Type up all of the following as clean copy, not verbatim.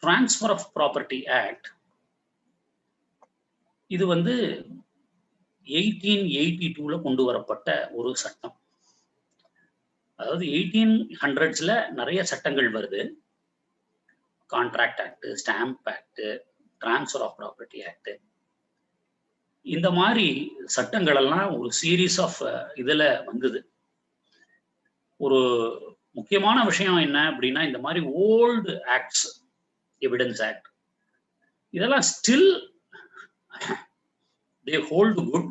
Transfer of property act இது வந்து 1882ல கொண்டு வரப்பட்ட ஒரு சட்டம். அதாவது 1800ஸ்ல நிறைய சட்டங்கள் வருது. Contract act, stamp act, transfer of property act, இந்த மாதிரி சட்டங்கள் எல்லாம் ஒரு சீரீஸ் ஆஃப் இதுல வந்தது. ஒரு முக்கியமான விஷயம் என்ன அப்படின்னா, இந்த மாதிரி ஓல்டு ஆக்ட்ஸ், எவிடன்ஸ் ஆக்ட், இதெல்லாம் still they hold good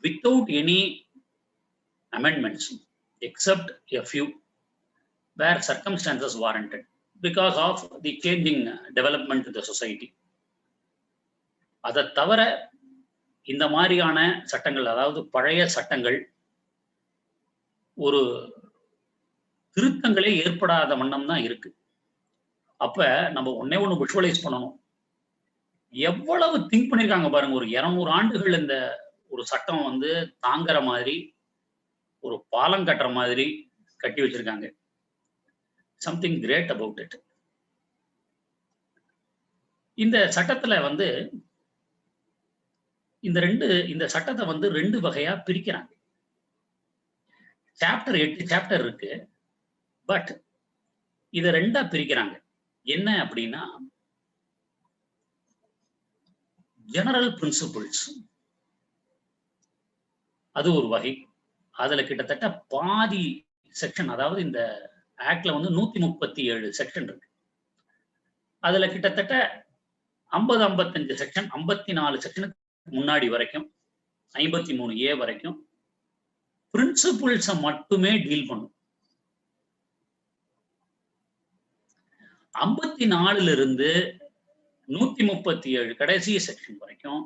without any amendments except a few where circumstances warranted because of the changing development in the society. அதை தவிர இந்த மாதிரியான சட்டங்கள், அதாவது பழைய சட்டங்கள், ஒரு திருத்தங்களே ஏற்படாத வண்ணம் தான் இருக்கு. அப்ப நம்ம ஒண்ணு விஷுவலைஸ் பண்ணணும். எவ்வளவு திங்க் பண்ணிருக்காங்க பாருங்க. ஒரு 200 ஆண்டுகள் இந்த ஒரு சட்டம் வந்து தாங்குற மாதிரி, ஒரு பாலம் கட்டுற மாதிரி கட்டி வச்சிருக்காங்க. Something great about it. இந்த சட்டத்துல வந்து இந்த சட்டத்தை வந்து 2 வகையா பிரிக்கிறாங்க. சாப்டர் 8 சாப்டர் இருக்கு. பட் இதை 2ஆ பிரிக்கிறாங்க. என்ன அப்படின்னா, ஜெனரல் பிரின்சிபிள்ஸ் அது ஒரு வகை. அதுல கிட்டத்தட்ட பாதி செக்ஷன், அதாவது இந்த ஆக்ட்ல வந்து 137 செக்ஷன் இருக்கு. அதுல கிட்டத்தட்ட 50-55 செக்ஷன், 54 செக்ஷனுக்கு முன்னாடி வரைக்கும் 53A வரைக்கும் பிரின்சிபிள்ஸ மட்டுமே டீல் பண்ணும். 54ல இருந்து 137 கடைசி செக்ஷன் வரைக்கும்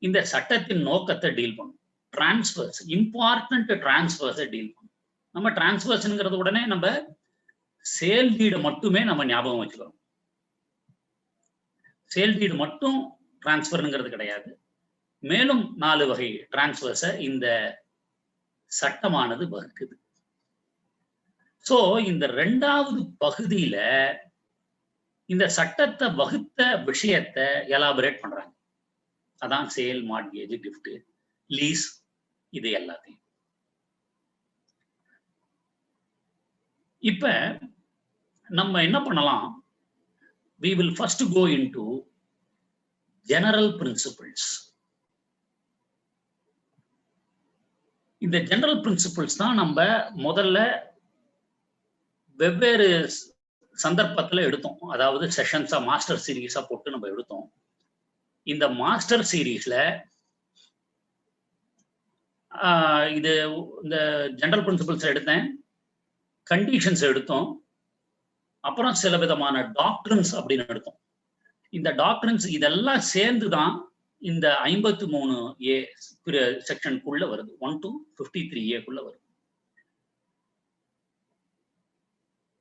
இந்த சட்டத்தின் நோக்கத்தை டீல் பண்ணும். டிரான்ஸ்ஃபர்ஸ், இம்பார்ட்டன்ட் டிரான்ஸ்ஃபர்ஸை டீல் பண்ணும். நம்ம டிரான்ஸ்ஃபர்ஸ்ங்கிறது உடனே நம்ம சேல் டீடை மட்டுமே நம்ம ஞாபகம் வச்சுக்கிறோம். சேல் டீடு மட்டும் டிரான்ஸ்ஃபர்ங்கிறது கிடையாது. மேலும் 4 வகை டிரான்ஸ்ஃபர்ஸை இந்த சட்டமானது வகுக்குது. சோ இந்த 2வது பகுதியில இந்த சட்டத்தை வகுத்த விஷயத்தை எலாபரேட் பண்றாங்க. அதான் சேல், மார்ட்கேஜ், கிஃப்ட், லீஸ், இது எல்லாத்தையும். இப்ப நம்ம என்ன பண்ணலாம்? we will first go into general principles. இந்த ஜெனரல் பிரின்சிபிள்ஸ் தான் நம்ம முதல்ல வெவ்வேறு சந்தர்ப்பத்துல எடுத்தோம். அதாவது செஷன்ஸா, மாஸ்டர் சீரீஸா போட்டு நம்ம எடுத்தோம். இந்த மாஸ்டர் சீரீஸ்ல இது இந்த ஜெனரல் பிரின்சிபிள்ஸ் எடுத்தேன், கண்டிஷன்ஸ் எடுத்தோம், அப்புறம் சில விதமான டாக்டரின்ஸ் அப்படின்னு எடுத்தோம். இந்த டாக்டரின்ஸ் இதெல்லாம் சேர்ந்துதான் இந்த 53A செக்ஷனுக்குள்ள வருது, 1 to 53A வருது.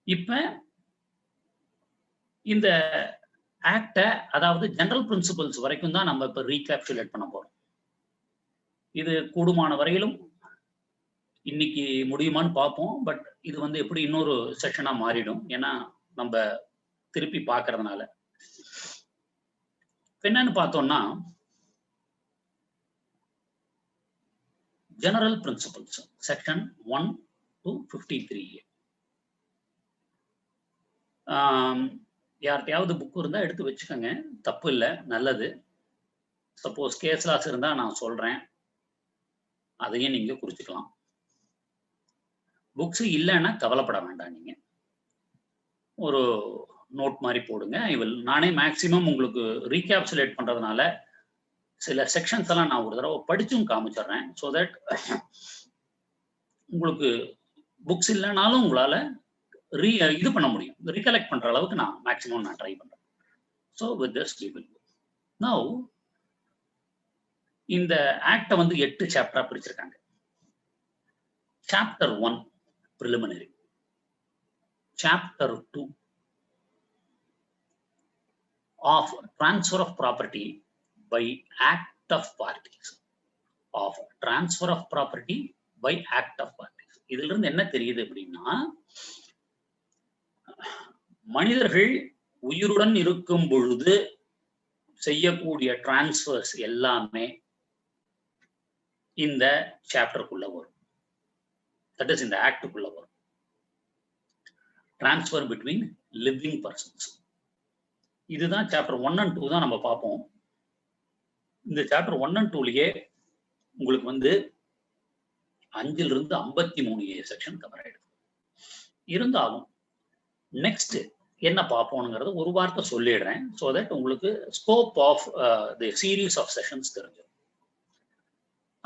இப்ப இந்த ஆக்ட, அதாவது ஜெனரல் பிரின்சிபிள்ஸ் வரைக்கும் தான் நம்ம இப்ப ரீகேப்சுலேட் பண்ண போறோம். இது கூடுமான வரையிலும் இன்னைக்கு முடியுமான்னு பார்ப்போம். பட் இது வந்து எப்படி இன்னொரு செஷனா மாறிடும், ஏன்னா நம்ம திருப்பி பார்க்கறதுனால. என்னன்னு பார்த்தோம்னா, general principles section 1 to 53A. யார்கிட்டயாவது புக் இருந்தா எடுத்து வச்சுக்கோங்க, தப்பு இல்லை, நல்லது. சப்போஸ் கேஸ் லாஸ் இருந்தா நான் சொல்றேன், அதையும் நீங்க குறிச்சுக்கலாம். புக்ஸ் இல்லைன்னா கவலைப்பட வேண்டாம், நீங்க ஒரு நோட் மாதிரி போடுங்க. நானே மேக்சிமம் உங்களுக்கு ரீகேப்சுலேட் பண்றதுனால சில செக்ஷன்ஸ் எல்லாம் நான் ஒரு தடவை படிச்சும் காமிச்சிடுறேன். ஸோ தட் உங்களுக்கு புக்ஸ் இல்லைனாலும் உங்களால இது பண்ண முடியும், ரீகலெக்ட் பண்ற அளவுக்கு நான் மேக்சிமம் ட்ரை பண்றேன். So with this we will now இந்த ஆக்டை வந்து 8 சாப்டரா பிரிச்சிருக்காங்க. Chapter 1 preliminary, chapter 2 of transfer of property by act of parties, of transfer of property by act of parties. இதுல இருந்து என்ன தெரியுது அப்படின்னா, மனிதர்கள் உயிருடன் இருக்கும் பொழுது செய்யக்கூடிய டிரான்ஸ்ஃபர்ஸ் எல்லாமே இந்த சாப்டருக்குள்ள வரும். தட் இஸ் இந்த ஆக்டுக்குள்ள வரும். Transfer between living persons. இதுதான் சாப்டர் 1 and 2 தான் நம்ம பார்ப்போம். இந்த சாப்டர் 1 and 2லயே உங்களுக்கு வந்து 5 to 53 செக்ஷன் கவர் ஆயிடுது. இருந்தாலும் நெக்ஸ்ட் என்ன பார்ப்போம்ங்கிறத ஒரு வார்த்தை சொல்லிடுறேன். ஸோ தட் உங்களுக்கு scope of the series of sessions தெரிஞ்சிடும்.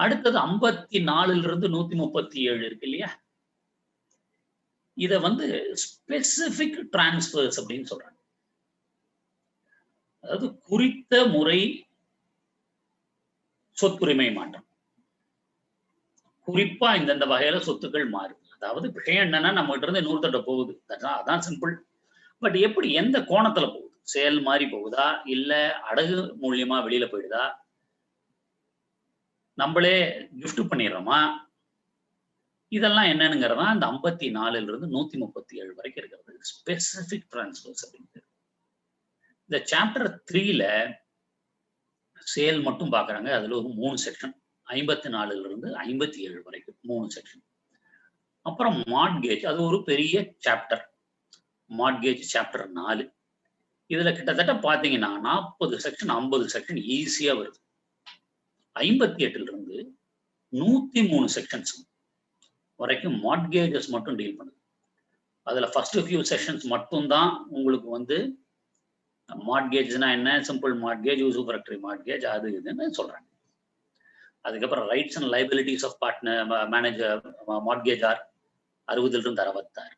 அடுத்தது 54 to 137 இருக்கு இல்லையா, இதை வந்து ஸ்பெசிபிக் டிரான்ஸ்ஃபர்ஸ் அப்படின்னு சொல்றாங்க. அதாவது குறித்த முறை சொத்துரிமை மாற்றம். குறிப்பா இந்த வகையில சொத்துக்கள் மாறுது. அதாவது விஷயம் என்னன்னா, நம்ம கிட்ட இருந்து இன்னொருத்தட்ட போகுது, அதான் சிம்பிள். பட் எப்படி, எந்த கோணத்துல போகுது? சேல் மாதிரி போகுதா, இல்ல அடகு மூலியமா வெளியில போயிடுதா, நம்மளே கிஃப்ட் பண்ணிடுறோமா, இதெல்லாம் என்னன்னுங்கிறதா இந்த 54 to 137 வரைக்கும் இருக்கிறது ஸ்பெசிபிக் டிரான்ஸ்ஃபர்ஸ் அப்படிங்கிறது. இந்த சாப்டர் 3ல சேல் மட்டும் பாக்குறாங்க. அதுல ஒரு 3 செக்ஷன், 54 to 57 வரைக்கும் 3 செக்ஷன். அப்புறம் மார்ட்கேஜ், அது ஒரு பெரிய சாப்டர். Mortgage chapter 4. இதுல கிட்டத்தட்ட பாத்தீங்கன்னா 40 செக்ஷன் 50 செக்ஷன் ஈஸியா வருது. 58 to 103 செக்ஷன்ஸ் வரைக்கும் மார்ட்கேஜஸ் மட்டும் டீல் பண்ணுது. அதுல ஃபர்ஸ்ட் ஃபியூ செஷன்ஸ் மட்டும் தான் உங்களுக்கு வந்து மார்ட்கேஜ்னா என்ன, சிம்பிள் மார்ட்கேஜ், யூசுபரக்டரி மார்ட்கேஜ், அது இதுன்னு சொல்றாங்க. அதுக்கப்புறம் rights and liabilities of partner manager mortgage or 60 to 66.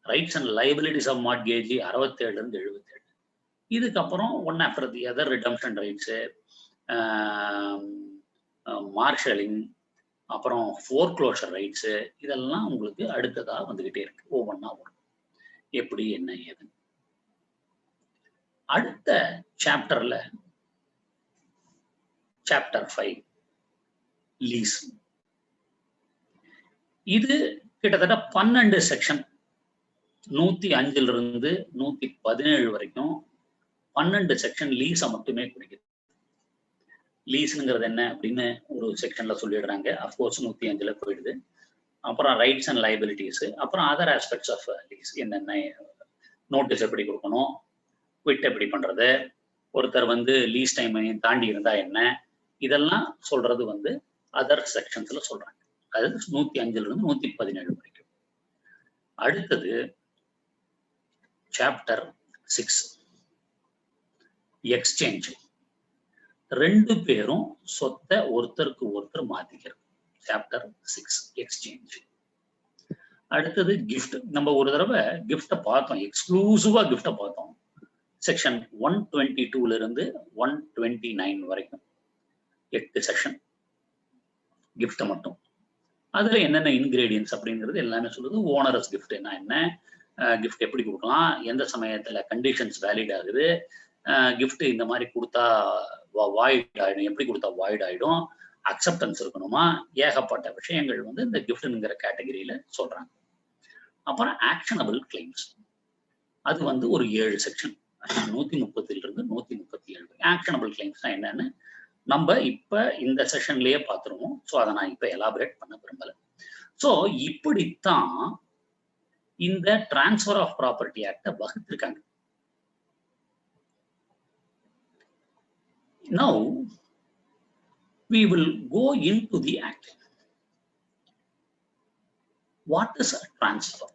Rights and liabilities of mortgage 67 to 77. இதுக்கப்புறம் one after the other redemption rights, marshalling, அப்புறம் ஃபோர்க்ளோஷர் ரைட்ஸு, இதெல்லாம் உங்களுக்கு அடுத்ததாக வந்துகிட்டே இருக்கு. ஒவ்வொன்றா வரும் எப்படி என்ன ஏது. அடுத்த சாப்டர்ல சாப்டர் 5 லீஸ். இது கிட்டத்தட்ட 12 செக்ஷன், 105 to 117 வரைக்கும் 12 செக்ஷன் லீஸை மட்டுமே குறிக்குது. லீஸுங்கிறது என்ன அப்படின்னு ஒரு செக்ஷன்ல சொல்லிடுறாங்க. அஃப்கோர்ஸ் 105 போயிடுது. அப்புறம் ரைட்ஸ் அண்ட் லைபிலிட்டிஸ், அப்புறம் அதர் ஆஸ்பெக்ட்ஸ் ஆஃப் லீஸ், என்னென்ன நோட்டீஸ் எப்படி கொடுக்கணும், குவிட் எப்படி பண்றது, ஒருத்தர் வந்து லீஸ் டைம் தாண்டி இருந்தா என்ன, இதெல்லாம் சொல்றது வந்து அதர் செக்ஷன்ஸ்ல சொல்றாங்க. அது 105 to 117 வரைக்கும். அடுத்தது சாப்டர் 6 எக்ஸ்சேஞ்ச். 2 பேரும் சொத்தை ஒருத்தருக்கு ஒருத்தர் மாத்திக்கிறது. Chapter 6 exchange. அடுத்தது கிஃப்ட். நம்ம ஒரு தடவை கிஃப்ட பார்த்தோம், எக்ஸ்க்ளூசிவா கிஃப்ட பார்த்தோம். செக்ஷன் 122 to 129 வரைக்கும் 8 செக்ஷன் கிஃப்ட மட்டும். அதுல என்னென்ன இன்கிரீடியன்ஸ் அப்படிங்கிறது எல்லாமே சொல்லுது. ஓனரஸ் கிஃப்ட் என்ன, கிஃப்ட் எப்படி கொடுக்கலாம், எந்த சமயத்துல கண்டிஷன்ஸ் வேலிட் ஆகுது, கிஃப்ட் இந்த மாதிரி கொடுத்தா வாய்ட் ஆயிடும், எப்படி கொடுத்தா வாய்ட் ஆயிடும், அக்செப்டன்ஸ் இருக்கணுமா, ஏகப்பட்ட விஷயங்கள் வந்து இந்த கிஃப்ட்ங்கிற கேட்டகரியில சொல்றாங்க. அப்புறம் ஆக்ஷனபிள் கிளைம்ஸ், அது வந்து ஒரு 7 செக்ஷன், 130 to 137. ஆக்ஷனபிள் கிளைம்ஸ் என்னன்னு நம்ம இப்ப இந்த செஷன்லயே பார்த்துருவோம். ஸோ அதை நான் இப்ப எலாபரேட் பண்ண விரும்பல. ஸோ இப்படித்தான் இந்த டிரான்ஸ்ஃபர் ஆஃப் ப்ராப்பர்ட்டி ஆக்ட வகுத்திருக்காங்க. Now we will go into the act. What is a transfer?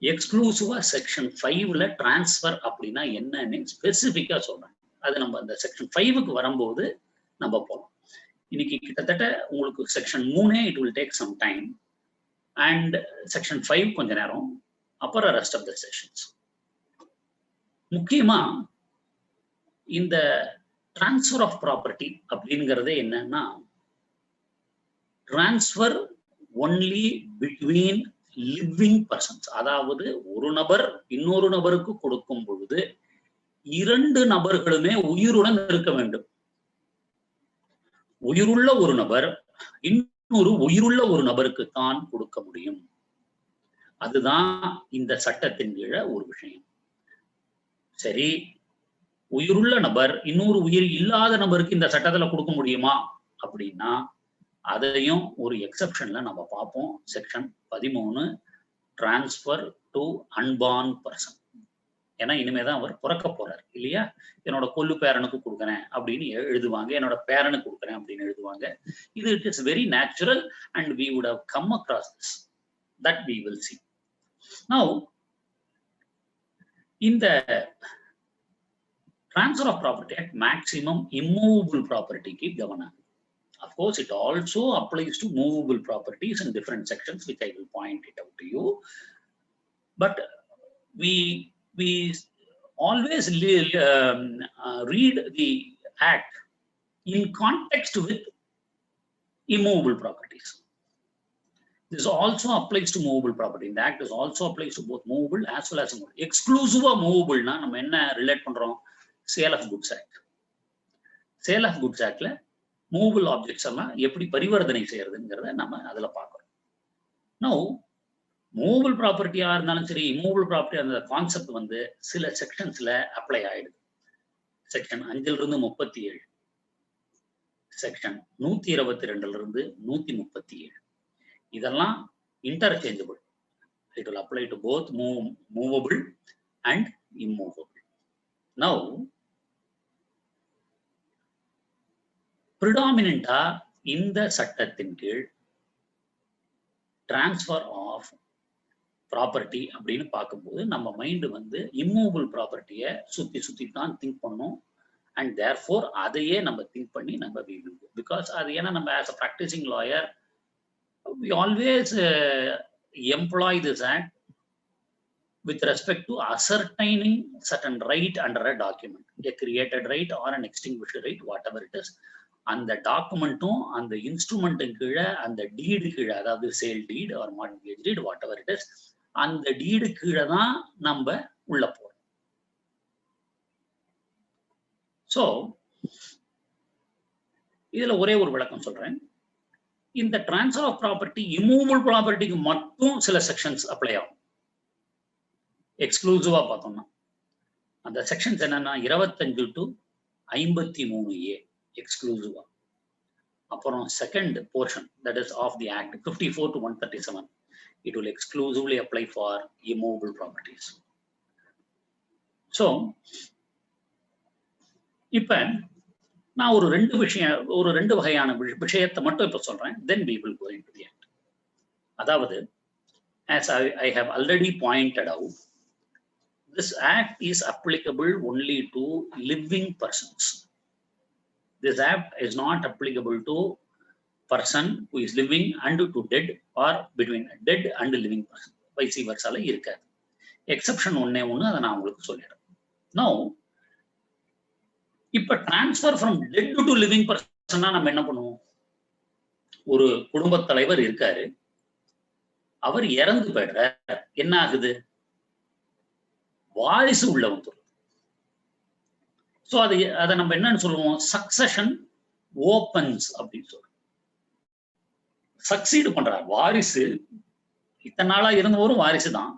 எக்ஸ்க்ளூசிவா செக்ஷன் 5ல டிரான்ஸ்ஃபர் அப்படின்னா என்னன்னு ஸ்பெசிபிக்கா சொல்றேன். அது நம்ம அந்த செக்ஷன் 5க்கு வரும்போது நம்ம போகலாம். இன்னைக்கு கிட்டத்தட்ட உங்களுக்கு section 3 it will take some time, and section 5 கொஞ்ச நேரம், அப்புறம் ரெஸ்ட் ஆஃப் த செக்ஷன்ஸ். முக்கியமா இந்த டிரான்ஸ்ஃபர் ஆஃப் ப்ராப்பர்ட்டி அப்படிங்கிறதே என்னன்னா, transfer only between living persons. அதாவது ஒரு நபர் இன்னொரு நபருக்கு கொடுக்கும் பொழுது 2 நபர்களுமே உயிருடன் இருக்க வேண்டும். உயிருள்ள ஒரு நபர் இன்னொரு உயிருள்ள ஒரு நபருக்கு தான் கொடுக்க முடியும். அதுதான் இந்த சட்டத்தின் கீழ ஒரு விஷயம். சரி, உயிருள்ள நபர் இன்னொரு உயிர் இல்லாத நபருக்கு இந்த சட்டத்துல கொடுக்க முடியுமா அப்படின்னா அதையும் ஒரு எக்ஸெப்ஷன்ல நம்ம பார்ப்போம். Section 13 transfer to unborn person. ஏன்னா இனிமேதான் அவர் பிறக்க போறார் இல்லையா? என்னோட கொல்லு பேரனுக்கு கொடுக்குறேன் அப்படின்னு எழுதுவாங்க, என்னோட பேரனுக்கு கொடுக்குறேன் அப்படின்னு எழுதுவாங்க. இது it is very natural and we would have come across this, that we will see. Now இந்த transfer of property at maximum immovable property க்கு கவனம். Of course, it also applies to movable properties in different sections, which I will point it out to you. But we always read the act in context with immovable properties. This also applies to movable property. The act is also applies to both movable as well as immovable. Exclusive movable na நம்ம என்ன relate பண்றோம்? Sale of Goods Act. Sale of Goods Actல movable objects எல்லாம் எப்படி பரிவர்த்தனை செய்யறதுங்கிறத நம்ம அதுல பார்க்கறோம். நோ மூவபிள் ப்ராப்பர்ட்டியா இருந்தாலும் சரி, இம்மூவபிள் ப்ராப்பர்ட்டியா இருந்த கான்செப்ட் வந்து சில செக்ஷன்ஸ்ல அப்ளை ஆயிடுது. செக்ஷன் 5ல இருந்து 37, செக்ஷன் 122ல இருந்து 137 இதெல்லாம் interchangeable. It will apply to both movable and immovable. Now predominant-ஆ இந்த சட்டத்தின் கீழ் டிரான்ஸ்பர் ஆஃப் ப்ராப்பர்ட்டி அப்படின்னு பார்க்கும்போது நம்ம மைண்ட் வந்து இம்மூவபிள் ப்ராப்பர்ட்டியை சுத்தி தான் திங்க் பண்ணணும். அண்ட் தேர்ஃபோர் அதையே நம்ம திங்க் பண்ணி நம்ம பிகாஸ் அது ஏன்னா நம்ம as a practising lawyer we always employ this act with respect to ascertaining certain right under a document, a created right or an extinguished right, whatever it is. அந்த டாக்குமெண்ட்டும் அந்த இன்ஸ்ட்ருமெண்ட்டும் கீழே அந்த டீடு கீழே, அதாவது sale deed or mortgage deed whatever it is, அந்த deed கீழே தான் நம்ம உள்ள போறோம். ஸோ இதுல ஒரே ஒரு விளக்கம் சொல்றேன். இந்த டிரான்ஸ்ஃபர் ஆஃப் ப்ராப்பர்ட்டி இம்மூவபிள் ப்ராப்பர்ட்டிக்கு மட்டும் சில செக்ஷன்ஸ் அப்ளை ஆகும். எக்ஸ்க்ளூசிவா பார்த்தோம்னா அந்த செக்ஷன்ஸ் என்னன்னா 25 to 53A எக்ஸ்க்ளூசிவா. அப்புறம் second portion that is of the act 54 to 137 it will exclusively apply for immovable properties. So இப்ப நான் ஒரு ரெண்டு வகையான விஷயத்தை மட்டும் இப்ப சொல்றேன். Then we will go into the act. அதாவது as I have already pointed out, this act is applicable only to living persons. This act is not applicable to person who is living and to dead or between dead and living person. Vice versa இருக்காது. Exception ஒண்ணே அதை நான் உங்களுக்கு சொல்லிடுறேன். Now இப்ப transfer from dead to living பர்சன்னா நம்ம என்ன பண்ணுவோம்? ஒரு குடும்ப தலைவர் இருக்காரு, அவர் இறந்து போயிடுறார். என்ன ஆகுது? வாரிசு உள்ள வந்துடும். ஸோ அதை நம்ம என்னன்னு சொல்லுவோம்? சக்சஷன் ஓப்பன்ஸ் அப்படின்னு சொல்றோம். சக்சீடு பண்றார் வாரிசு. இத்தனை நாளா இருந்தவரும் வாரிசு தான்.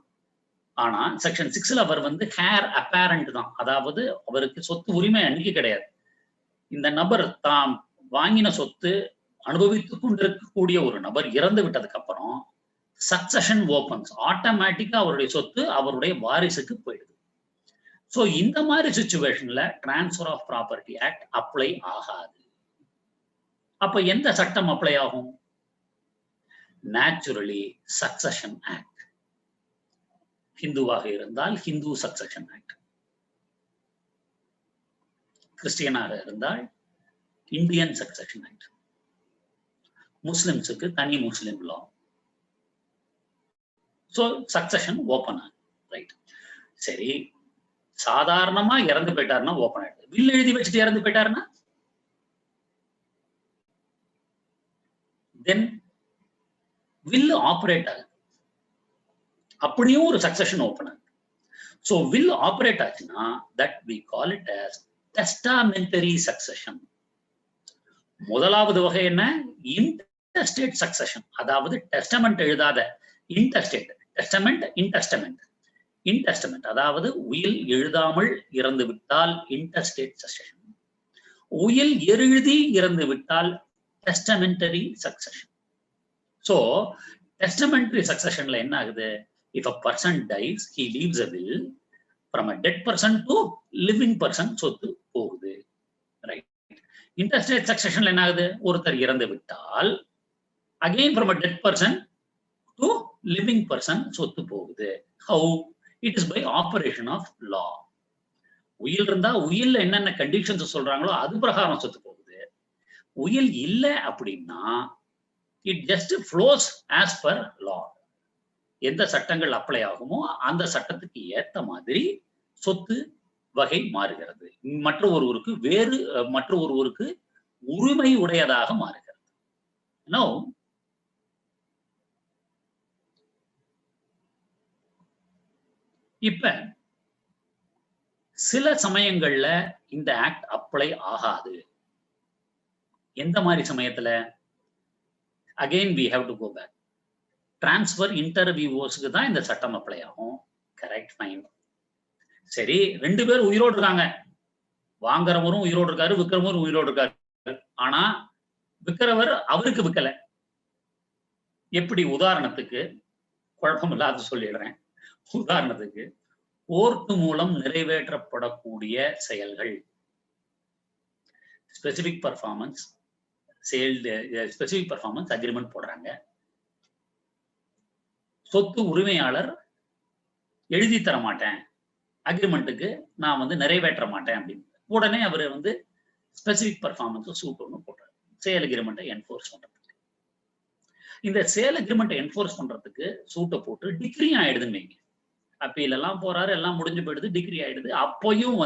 ஆனா செக்ஷன் 6ல அவர் வந்து ஹேர் அப்பேரண்ட் தான். அதாவது அவருக்கு சொத்து உரிமை அன்னைக்கு கிடையாது. இந்த நபர் தாம் வாங்கின சொத்து அனுபவித்துக் கொண்டிருக்கக்கூடிய ஒரு நபர் இறந்து விட்டதுக்கு அப்புறம் சக்சஷன் ஓப்பன்ஸ், ஆட்டோமேட்டிக்கா அவருடைய சொத்து அவருடைய வாரிசுக்கு போயிடுது. ஸோ இந்த மாதிரி சிச்சுவேஷன்ல transfer of property act apply ஆகாது. அப்ப எந்த சட்டம் அப்ளை ஆகும்? Naturally succession act. ஹிந்துவாக இருந்தால் ஹிந்து சக்சஷன் ஆக்ட், கிறிஸ்டியனாக இருந்தால் இந்தியன் சக்சஷன் ஆக்ட், முஸ்லிம்ஸுக்கு தனி முஸ்லிம் லா. ஸோ சக்சஷன் ஓப்பன் ஆகும். ரைட், சரி. சாதாரணமா இறந்து போயிட்டாருன்னா ஓப்பன் ஆயிடுது. வில் எழுதி வச்சுட்டு இறந்து போயிட்டாருன்னா தென் வில் ஆப்ரேட் ஆகுது. அப்படியும் ஒரு சக்சஷன் ஓப்பன் ஆகுது. ஸோ வில் ஆப்ரேட் ஆச்சுன்னா that we call it as testamentary succession. முதலாவது வகை என்ன? இன்டெஸ்டேட் சக்சஷன். அதாவது டெஸ்டமெண்ட் எழுதாத இன்டெஸ்டேட். டெஸ்டமெண்ட், இன்டெஸ்டமெண்ட். இன்டெஸ்டமெண்ட் அதாவது உயில் எழுதாமல் இறந்து விட்டால் இன்டெஸ்டேட் சக்சஷன். உயில் எழுதி இறந்து விட்டால் டெஸ்டமெண்டரி சக்சஷன். சோ டெஸ்டமெண்டரி சக்சஷன்ல என்ன ஆகுது? If a person dies, he leaves a will. From a dead person to living person சொத்து போகுது. ரைட். இன்டெஸ்டேட் சக்சஷன்ல என்ன ஆகுது? ஒருத்தர் இறந்து விட்டால் again from a dead person to living person சொத்து போகுது. How? It is by operation of law. உயில் இருந்தா உயில்ல என்னென்ன கண்டிஷன்ஸ் சொல்றாங்களோ அது பிரகாரம் சொத்து போகுது. உயில் இல்ல அப்படின்னா it just flows as per law. எந்த சட்டங்கள் அப்ளை ஆகுமோ அந்த சட்டத்துக்கு ஏத்த மாதிரி சொத்து வகை மாறுகிறது. மற்ற ஒருவருக்கு உரிமை உடையதாக மாறுகிறது. Now, இப்ப சில சமயங்கள்ல இந்த ஆக்ட் அப்ளை ஆகாது. எந்த மாதிரி சமயத்துல? Again we have to go back. Transfer இன்டர்வியூஸ்க்கு தான் இந்த சட்டம் அப்ளை ஆகும். Correct, fine. சரி, 2 பேர் உயிரோடு இருக்காங்க. வாங்குறவரும் உயிரோடு இருக்காரு, விற்கிறவரும் உயிரோடு இருக்காரு. ஆனா விற்கிறவர் அவருக்கு விற்கல. எப்படி? உதாரணத்துக்கு, குழப்பம் இல்லாத சொல்லிடுறேன். உதாரணத்துக்கு, கோர்ட் மூலம் நிறைவேற்றப்படக்கூடிய செயல்கள், ஸ்பெசிபிக் பர்ஃபார்மன்ஸ் அக்ரிமெண்ட் போடுறாங்க. சொத்து உரிமையாளர் எழுதி தர மாட்டேன், அக்ரிமெண்ட்டுக்கு நான் நிறைவேற்ற மாட்டேன் அப்படின்னு உடனே அவர் ஸ்பெசிபிக் பர்ஃபார்மன்ஸ் சூட் ஒன்று போடுறாரு சேல் அக்ரிமெண்ட்டை என்ஃபோர்ஸ் பண்றதுக்கு. இந்த சேல் அக்ரிமெண்ட்டை என்ஃபோர்ஸ் பண்றதுக்கு சூட்டை போட்டு டிகிரி ஆயிடுதுன்னு வைங்க. அப்பீல் எல்லாம் போறாரு, எல்லாம் முடிஞ்சு போயிடுது, டிகிரி ஆயிடுது. அப்பயும்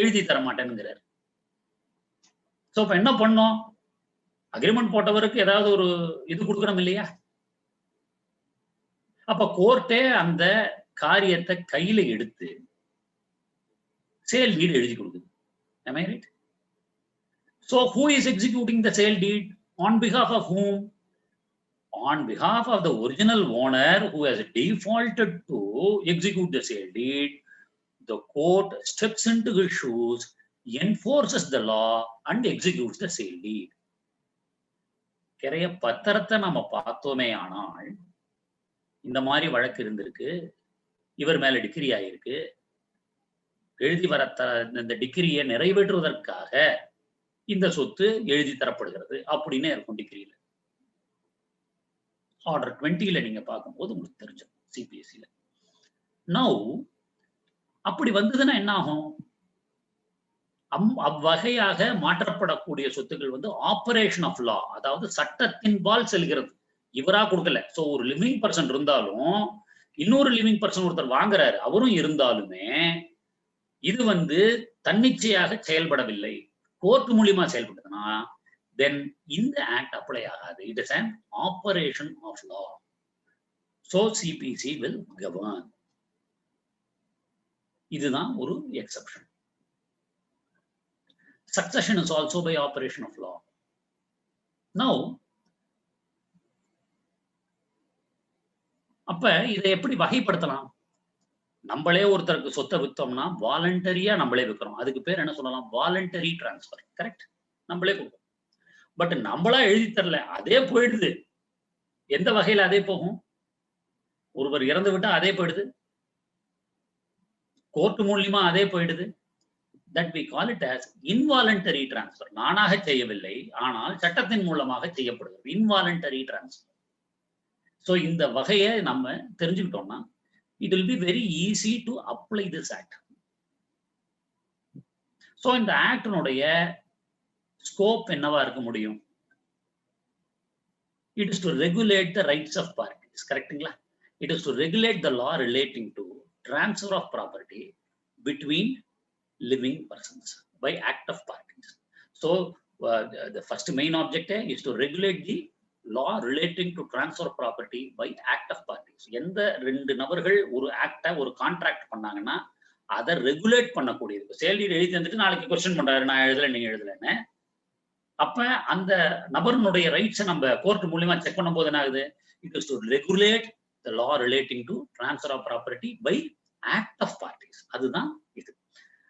எழுதி தர மாட்டேன்னுங்கிறாரு. சோ இப்ப என்ன பண்ணோம்? அக்ரிமெண்ட் போட்டவருக்கு ஏதாவது ஒரு இது கொடுக்கணும் இல்லையா? அப்ப கோர்ட்டே அந்த காரியத்தை கையில எடுத்து சேல் டீட் எழுதி கொடுக்குது. Am I right? So who is executing the sale deed? On behalf of whom? On behalf of the original owner who has defaulted to execute the sale deed. The court steps into his shoes, enforces the law and executes the sale deed. கிரைய பத்திரத்தை நம்ம பார்த்தோமே ஆனால் இந்த மாதிரி வழக்கு இருந்திருக்கு, இவர் மேல டிகிரி ஆயிருக்கு, எழுதி வர இந்த டிகிரியை நிறைவேற்றுவதற்காக இந்த சொத்து எழுதி தரப்படுகிறது அப்படின்னு இருக்கும் டிகிரியில. ஆர்டர் 20ல நீங்க பார்க்கும்போது உங்களுக்கு தெரிஞ்சிடும் சிபிஎஸ்சில. நவ் அப்படி வந்ததுன்னா என்ன ஆகும்? அவ்வகையாக மாற்றப்படக்கூடிய சொத்துக்கள் ஆபரேஷன் ஆஃப் லா, அதாவது சட்டத்தின்பால் செல்கிறது. இவரா கொடுக்கல. சோ ஒரு லிவிங் பர்சன் இருந்தாலும் இன்னொரு லிவிங் பர்சன் ஒருத்தர் வாங்குறாரு, அவரும் இருந்தாலுமே இது தன்னிச்சையாக செயல்படவில்லை, கோர்ட் மூலியமா செயல்பட்டதுன்னா then இந்த ஆக்ட் அப்ளை ஆகாது. It is an operation of law. So CPC will govern. இதுதான் ஒரு exception. Succession is also by operation of law. Now, அப்ப இதை எப்படி வகைப்படுத்தலாம்? நம்மளே ஒருத்தருக்கு சொத்தை வித்தோம்னா வாலண்டரியா நம்மளே விற்கிறோம். அதுக்கு பேர் என்ன சொல்லலாம்? Voluntary transfer. கரெக்ட், நம்மளே கொடுப்போம். பட் நம்மளா எழுதி தரல, அதே போயிடுது. எந்த வகையில அதே போகும்? ஒருவர் இறந்து விட்டா அதே போயிடுது, கோர்ட் மூலியமா அதே போயிடுது. That we call it as involuntary transfer. நானாக செய்யவில்லை, ஆனால் சட்டத்தின் மூலமாக செய்யப்படுகிறது. involuntary transfer. So இந்த வகையை நம்ம தெரிஞ்சுக்கிட்டோம்னா it will be very easy to apply this act. So இந்த ஆக்டினுடைய ஸ்கோப் என்னவா இருக்க முடியும்? It is to regulate the rights of parties. கரெக்ட்டுங்களா? It is to regulate the law relating to transfer of property between living persons by act of parties. So the first main objective is to regulate the law relating to transfer of property by act of parties. எந்த 2 நபர்கள் ஒரு act ஒரு contract பண்ணாங்கன்னா அதை regulate பண்ணக்கூடியது. Sale டீட் எழுதி வந்துட்டு நாளைக்கு கொஸ்டின் பண்றாரு, நான் எழுதல நீங்க எழுதலன்னு. அப்ப அந்த நபருடைய ரைட்ஸை நம்ம கோர்ட் மூலியமா செக் பண்ணும் போது என்ன ஆகுது? It is to regulate the law relating to transfer of property by act of parties. அதுதான் இது.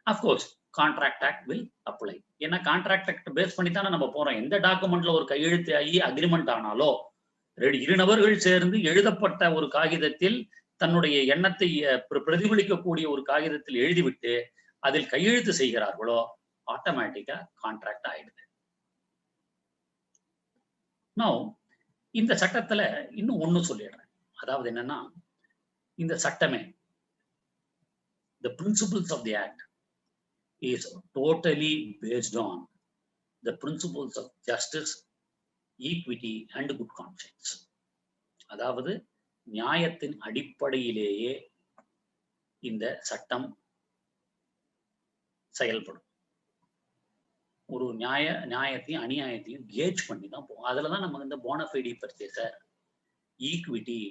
Of course, contract act will apply. ஏன்னா கான்ட்ராக்ட் ஆக்ட் பேஸ் பண்ணி தானே நம்ம போறோம். எந்த டாக்குமெண்ட்ல ஒரு கையெழுத்து ஆகி அக்ரிமெண்ட் ஆனாலோ, இரு நபர்கள் சேர்ந்து எழுதப்பட்ட ஒரு காகிதத்தில் தன்னுடைய எண்ணத்தை பிரதிபலிக்கக்கூடிய ஒரு காகிதத்தில் எழுதிவிட்டு அதில் கையெழுத்து செய்கிறார்களோ ஆட்டோமேட்டிக்கா கான்ட்ராக்ட் ஆயிடுது. நோ இந்த சட்டத்துல இன்னும் ஒண்ணு சொல்லிடுறேன். அதாவது என்னன்னா, இந்த சட்டமே the principles of the act is totally based on the principles of justice, equity and good conscience. அதாவது நியாயத்தின் அடிப்படையிலேயே இந்த சட்டம் செயல்படும். ஒரு நியாயத்தையும் அநியாயத்தையும் கேஜ் பண்ணி தான் போகும். அதுலதான் நம்ம இந்த போனஃபைடி பர்ச்சேசர், ஈக்விட்டி,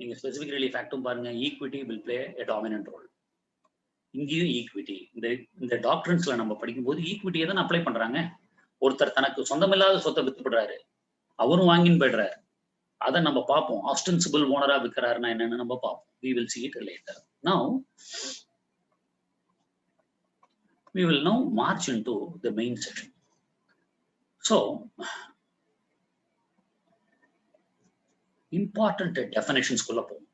நீங்க ஸ்பெசிபிக் ரிலீஃப் ஆக்டும் பாருங்க, equity will play a dominant role. இங்கேயும் ஈக்விட்டி, இந்த டாக்டர்ஸ்ல நம்ம படிக்கும்போது ஈக்விட்டியை தான் அப்ளை பண்றாங்க. ஒருத்தர் தனக்கு சொந்தமில்லாத சொத்தை வித்துப்படுறாரு, அவரும் வாங்கின்னு போயிடுறாரு. அதை நம்ம பார்ப்போம். ஆஸ்டென்சிபிள் ஓனரா விற்கிறாருன்னா என்னன்னு நம்ம பார்ப்போம். We will see it later. Now we will now march into the main section. So important definitions குள்ள போவோம்.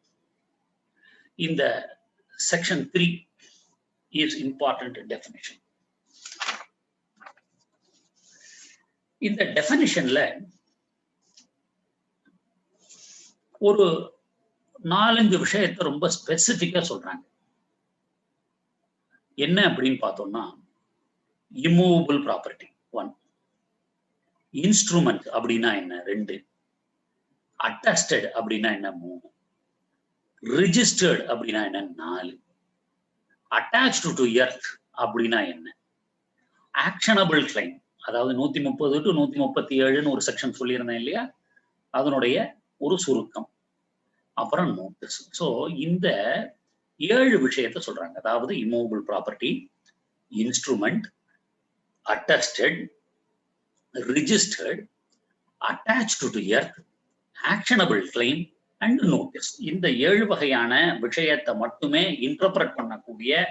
இந்த section 3 is important definition. இந்த டெஃபினிஷன்ல ஒரு 4-5 விஷயத்தை ரொம்ப ஸ்பெசிபிக்கா சொல்றாங்க. என்ன அப்படின்னு பார்த்தோம்னா, இம்மூவபிள் ப்ராப்பர்ட்டி 1, இன்ஸ்ட்ருமெண்ட் அப்படின்னா என்ன 2, அட்டஸ்டட் அப்படின்னா என்ன 3, ரிஜிஸ்டர்ட் அப்படின்னா என்ன 4, அட்டாச்டு டு எர்த் அப்படின்னா என்ன, ஆக்ஷனபிள் கிளைம் அதாவது 130 to 137 ஒரு செக்ஷன் சொல்லியிருந்தேன் இல்லையா, அதனுடைய ஒரு சுருக்கம், அப்புறம் நோட்டீஸ். ஸோ இந்த 7 விஷயத்தை சொல்றாங்க. அதாவது immovable property, instrument, attested, registered, attached to earth, actionable claim and notice. இந்த 7 வகையான விஷயத்தை மட்டுமே இன்டர்பிரட் பண்ணக்கூடிய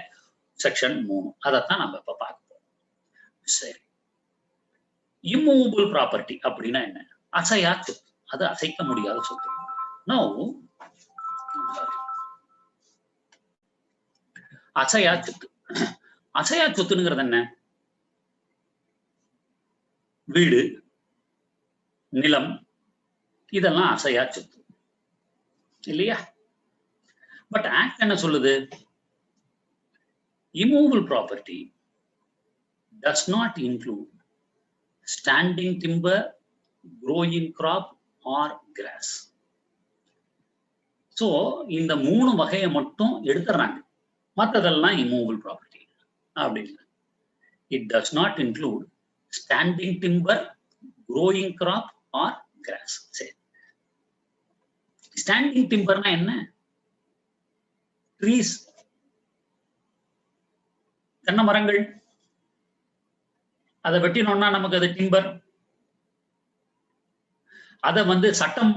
செக்ஷன் 3. அதைத்தான் நம்ம இப்ப பார்ப்போம். சரி, இம்மூவபிள் ப்ராப்பர்ட்டி அப்படின்னா என்ன? அசையா சொத்து, அது அசைக்க முடியாத சொத்து. Now, அசையா சொத்து, அசையா சொத்துங்கிறது என்ன? வீடு, நிலம், இதெல்லாம் அசையா சொத்து இல்லையா? பட் ஆக்ட் என்ன சொல்லுது? Immovable property does not include standing timber, growing crop or grass. So இந்த 3 வகையை மட்டும் எடுத்துறாங்க, மற்றதெல்லாம் இம்மூவபிள் ப்ராப்பர்ட்டி அப்படின்னு. It does not include standing timber, growing crop or grass. சரி, ஸ்டாண்டிங் டிம்பர்னா என்ன? ட்ரீஸ், தென்னை மரங்கள். அதை வெட்டினோம்னா நமக்கு அது டிம்பர். அதை சட்டம்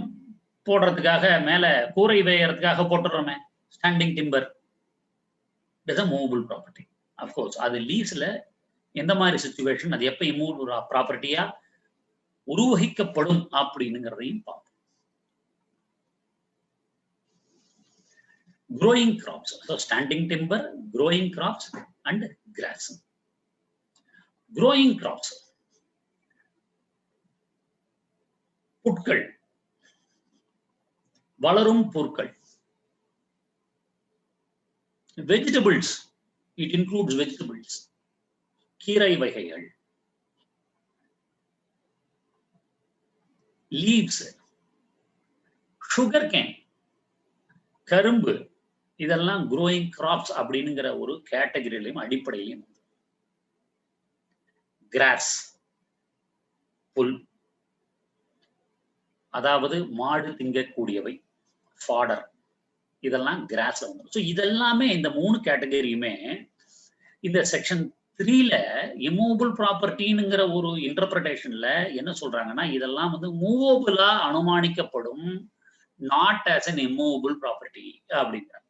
போடுறதுக்காக மேல கூரை வேயறதுக்காக போட்டுறோமே, standing timber. It is a movable property. Of course அது லீஸ்ல எந்த மாதிரி சிச்சுவேஷன், அது எப்ப இம்மூவபிள் ப்ராப்பர்ட்டியா உருவகிக்கப்படும் அப்படிங்கிறதையும் பார்ப்போம். growing crops, so standing timber, growing crops and grass. growing crops, புட்கள், வளரும் பொருட்கள். vegetables, it includes vegetables, கீரை வகைகள். leaves, sugar cane, கரும்பு, இதெல்லாம் growing crops அப்படிங்கிற ஒரு கேட்டகரியிலையும் அடிப்படையிலையும். கிராஸ், புல், அதாவது மாடு திங்கக்கூடியவை, ஃபாடர், இதெல்லாம் கிராஸ்ல வந்துடும். ஸோ இதெல்லாமே இந்த 3 கேட்டகரியுமே இந்த செக்ஷன் 3ல இம்மூவபிள் ப்ராப்பர்ட்டிங்கிற ஒரு இன்டர்பிரேஷன்ல என்ன சொல்றாங்கன்னா, இதெல்லாம் மூவபிளா அனுமானிக்கப்படும் not as an immovable property அப்படிங்கிறாங்க.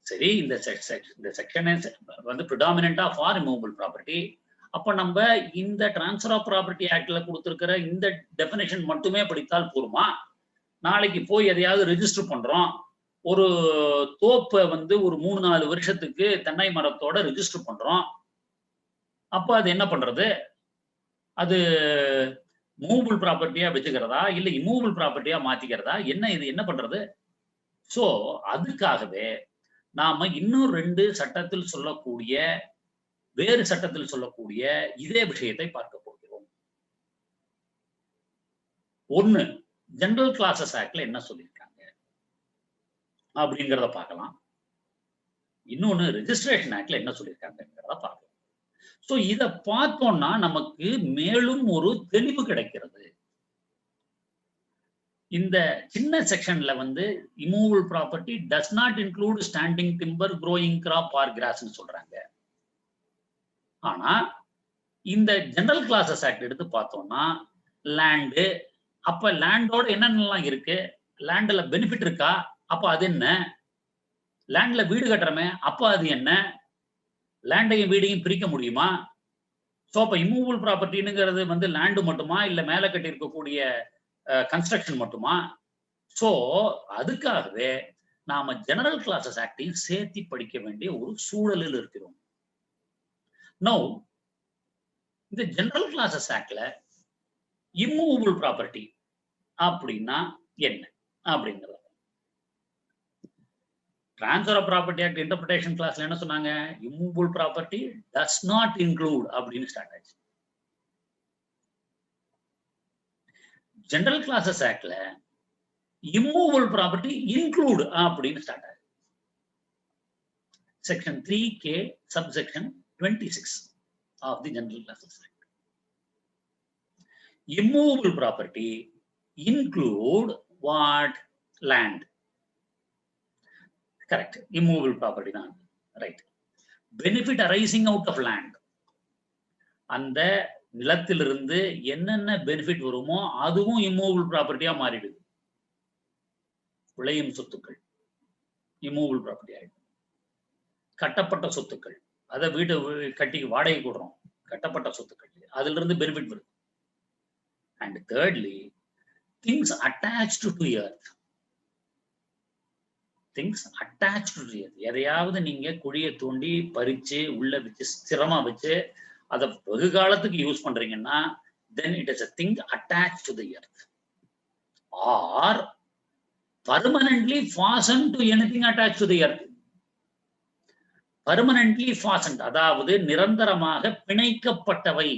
சரி, இந்த செக்ஷன் வந்து ப்ரிடாமினண்டா ஃபார் இமூவபிள் ப்ராப்பர்ட்டி. அப்ப நம்ம இந்த டிரான்ஸ்ஃபர் ஆஃப் ப்ராப்பர்ட்டி ஆக்ட்ல கொடுத்திருக்கிற இந்த டெபினேஷன் மட்டுமே படித்தால் போருமா? நாளைக்கு போய் எதையாவது ரெஜிஸ்டர் பண்றோம், ஒரு தோப்பை வந்து ஒரு 3-4 வருஷத்துக்கு தென்னை மரத்தோட ரெஜிஸ்டர் பண்றோம். அப்ப அது என்ன பண்றது? அது மூவபிள் ப்ராப்பர்ட்டியா வச்சுக்கிறதா இல்ல இம்மூவபிள் ப்ராப்பர்ட்டியா மாத்திக்கிறதா? என்ன இது என்ன பண்றது? சோ அதுக்காகவே நாம இன்னும் 2 சட்டத்தில் சொல்லக்கூடிய வேறு சட்டத்தில் சொல்லக்கூடிய இதே விஷயத்தை பார்க்க போகிறோம். ஒன்னு, ஜெனரல் கிளாஸஸ் ஆக்ட்ல என்ன சொல்லியிருக்காங்க அப்படிங்கிறத பார்க்கலாம். இன்னொன்னு ரெஜிஸ்ட்ரேஷன் ஆக்ட்ல என்ன சொல்லியிருக்காங்கிறத பார்க்கலாம். சோ இத பார்த்தோம்னா நமக்கு மேலும் ஒரு தெளிவு கிடைக்கிறது. இந்த சின்ன செக்ஷன்ல வந்து immovable property does not include standing timber, growing crop or கிராஸ்னு சொல்றாங்க. ஆனா இந்த ஜெனரல் கிளாஸஸ் ஆக்ட் எடுத்து பார்த்தோம்னா லேண்டு, அப்ப லேண்டோட என்னென்னலாம் இருக்கு? லேண்ட்ல பெனிஃபிட் இருக்கா? அப்ப அது என்ன? லேண்ட்ல வீடு கட்டுறமே, அப்ப அது என்ன? லேண்டையும் வீடையும் பிரிக்க முடியுமா? சோ அப்ப இம்மூவபிள் ப்ராப்பர்ட்டிங்கிறது வந்து லேண்டு மட்டுமா இல்ல மேல கட்டி இருக்கக்கூடிய கன்ஸ்ட்ரக்ஷன் மட்டுமா? சோ அதுக்காகவே நாம ஜெனரல் கிளாஸஸ் ஆக்டையும் சேர்த்து படிக்க வேண்டிய ஒரு சூழலில் இருக்கிறோம். நோ இந்த ஜெனரல் கிளாஸஸ் ஆக்ட்ல இம்மூவபிள் ப்ராப்பர்ட்டி அப்படின்னா என்ன அப்படிங்கிறது transfer of property act interpretation கிளாஸ்ல என்ன சொன்னாங்க? Immovable property does not include அப்படின்னு ஸ்டார்ட் ஆச்சு. ஜெனரல் கிளாஸஸ் ஆக்ட்ல இம்மூவபிள் ப்ராப்பர்ட்டி இன்க்ளூட் அப்படின்னு ஸ்டார்ட் ஆச்சு. Section 3K subsection 26 of the General Classes Act. Immovable property include what? Land. Correct. Immovable property தான். Right. Benefit arising out of land. அந்த நிலத்திலிருந்து என்னென்ன benefit வருமோ அதுவும் இம்மூவபிள் ப்ராப்பர்ட்டியா மாறிடுது. விளையும் சொத்துக்கள் இம்மூவபிள் ப்ராப்பர்ட்டி ஆயிடும். கட்டப்பட்ட சொத்துக்கள், அதை வீட்டை கட்டி வாடகை கொடுறோம், கட்டப்பட்ட சொத்துக்கள், அதுல இருந்து பெனிஃபிட் வருது. And thirdly, things attached to earth. Things attached to earth. எதையாவது நீங்க குழியை தோண்டி பறிச்சு உள்ள வச்சு ஸ்திரமா வச்சு அதை வெகு காலத்துக்கு யூஸ் பண்றீங்கன்னா then it is a thing attached to the earth or permanently fastened to anything attached to the earth. Permanently fastened, அதாவது நிரந்தரமாக பிணைக்கப்பட்டவை.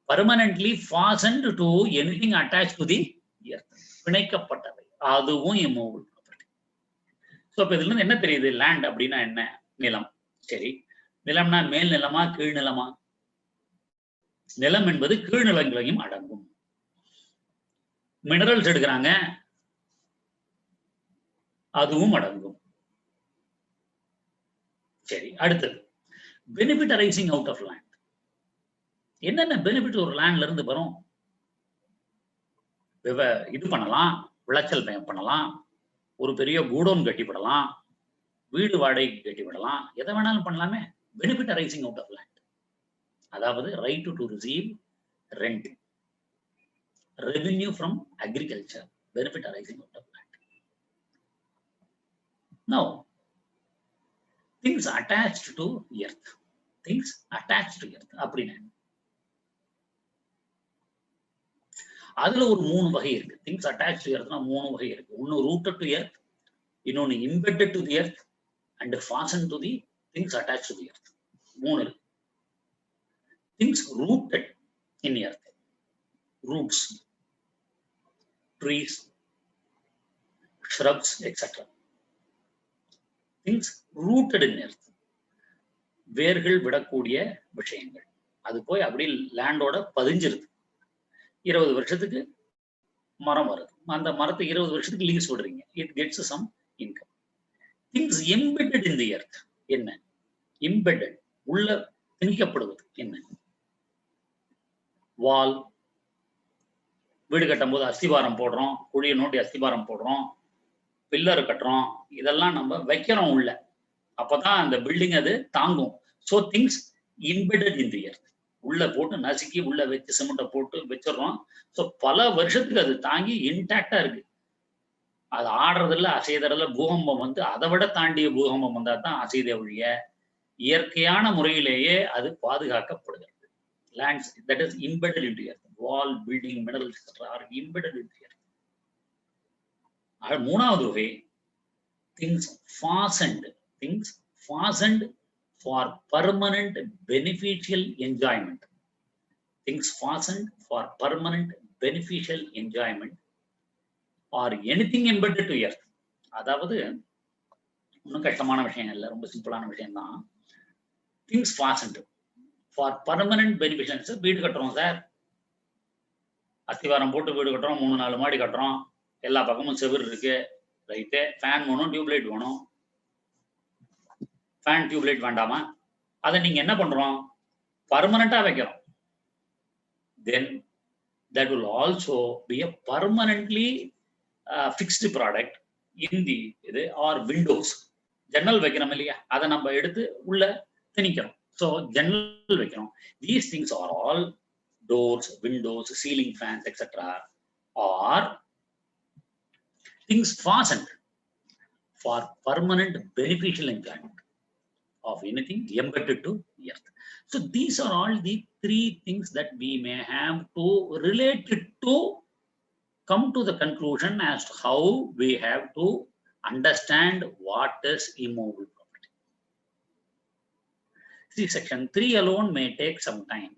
Permanently fastened to anything attached to the earth. பிணைக்கப்பட்டவை, அதுவும் இம்மூவபிள் ப்ராப்பர்ட்டி. சோ இப்ப இதுல இருந்து என்ன தெரியுது? Land அப்படின்னா என்ன? நிலம். சரி, நிலம்னா மேல் நிலமா கீழ் நிலமா? நிலம் என்பது கீழ் நிலங்களையும் அடங்கும். மினரல்ஸ் எடுக்கிறாங்க, அதுவும் அடங்கும். சரி, அடுத்தது benefit arising out of land. என்னென்ன பெனிஃபிட் ஒரு லேண்ட்ல இருந்து வரும்? இது பண்ணலாம், விளைச்சல் பண்ணலாம், ஒரு பெரிய கூடோன் கட்டிவிடலாம், வீடு வாடகைக்கு கட்டிவிடலாம், எதை வேணாலும் பண்ணலாமே. Benefit arising out of land, அதாவது right to receive rent, revenue from agriculture, benefit arising out of land. Now things attached to earth. Things attached to earth அப்படின்னா அதுல ஒரு 3 வகை இருக்கு. திங்ஸ் அட்டாச் டு எர்த்னா 3 வகை இருக்கு. ஒன்னு ரூட்டட் டு எர்த், இன்னொன்னு embedded to the earth and fastened to the things attach to the earth. 3 இருக்கு. Things rooted in earth, roots, trees, shrubs, etc. Things rooted in earth, வேர்கள் விடக்கூடிய விஷயங்கள். அது போய் அப்படி லேண்டோட பதிஞ்சிருது. 20 வருஷத்துக்கு மரம் வருது, அந்த மரத்தை 20 வருஷத்துக்கு லீஸ் விடுறீங்க, it gets some income. Things embedded in the earth என்ன? எம்பெட்டட், உள்ள திணிக்கப்படுவது என்ன? வால், வீடு கட்டும் போது அஸ்திவாரம் போடுறோம், குழியை நோண்டி அஸ்திவாரம் போடுறோம், பில்லர் கட்டுறோம், இதெல்லாம் நம்ம வைக்கிறோம் உள்ள. அப்பதான் அந்த பில்டிங் அது தாங்கும். So things embedded in the earth. உள்ள போட்டு நசுக்கி உள்ள வச்சு சிமெண்ட்டை போட்டு வச்சிடறோம். ஸோ பல வருஷத்துக்கு அது தாங்கி இன்டாக்டா இருக்கு. அது ஆடுறதில்ல, அசைதறதில்ல. பூகம்பம் வந்து அதை விட தாண்டிய பூகம்பம் வந்தா தான் அசைதே ஒழிய இயற்கையான முறையிலேயே அது பாதுகாக்கப்படுகிறது. Lands that is embedded into earth, wall, building, minerals, etc. are embedded into earth. மூணாவது வகை things fastened for permanent beneficial enjoyment. Things fastened for permanent beneficial enjoyment or anything embedded to earth. அதாவது இன்னும் கஷ்டமான விஷயம் இல்லை, ரொம்ப சிம்பிளான விஷயம் தான். Things fastened for permanent beneficial. வீடு கட்டுறோம் சார், அஸ்திவாரம் போட்டு வீடு கட்டுறோம், 3-4 மாடி கட்டுறோம், எல்லா பக்கமும் செவுரு இருக்கு, ரைட்டு. ஃபேன் வேணும், டியூப்லைட் வேணும். ஃபேன் டியூப்லைட் வேண்டாமா? அதை நீங்க என்ன பண்றோம்? பர்மனண்டா வைக்கிறோம். தென் that will also be a permanently fixed product in the இது or windows. ஜன்னல் வைக்கிறோம் இல்லையா, அதை நம்ம எடுத்து உள்ள திணிக்கிறோம். So ஜன்னல் வைக்கிறோம். These things are all doors, windows, ceiling fans, etc. are things fastened for permanent beneficial enjoyment of anything embedded to earth. So these are all the 3 things that we may have to relate it to come to the conclusion as to how we have to understand what is immovable property. See, section 3 alone may take some time.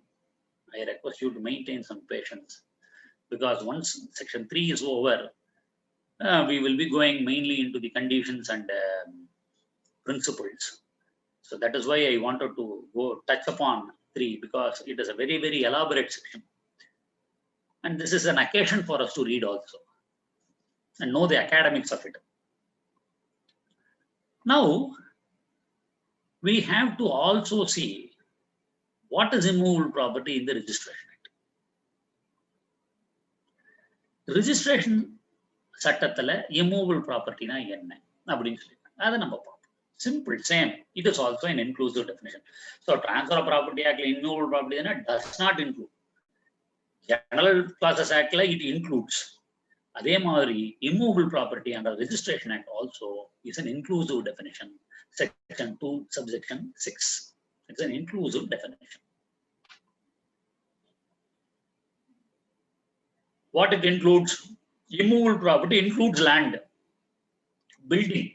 I request you to maintain some patience, because once section 3 is over, we will be going mainly into the conditions and principles. So that is why I wanted to go touch upon 3, because it is a very, very elaborate section. And this is an occasion for us to read also and know the academics of it. Now, we have to also see what is immovable property in the Registration Act. Registration சட்டத்துல immovable property na enna அப்படினு சொல்லிருக்காங்க. அதை நம்ம பார்ப்போம். Simple, same. It is also an inclusive definition. So Transfer of Property Act immovable property does not include. General Classes Act it includes. அதே மாதிரி immovable property under Registration Act also is an inclusive definition. Section 2, subsection 6. It's an inclusive definition. What it includes? Immovable property includes land, building,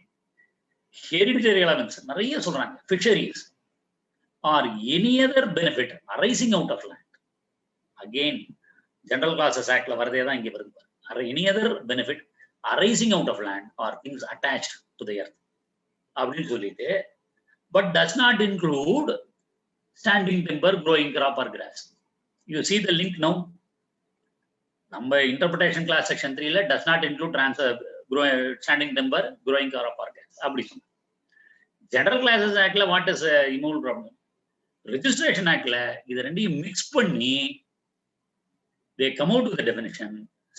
hereditary elements, நிறைய சொல்றாங்க, fisheries, or any other benefit arising out of land. Again, General Classes Act la வரதே தான் இங்க வருது. Any other benefit arising out of land or things attached to the earth அப்படின்னு சொல்லிட்டு, but does not include standing timber, growing crop or grass. You see the link now? நம்ம interpretation class section 3 ல does not include standing timber, growing crop or grass அப்படி சொன்னாங்க. General Classes Act ல what is immovable property? Registration Act ல இது ரெண்டையும் mix பண்ணி they come out with the definition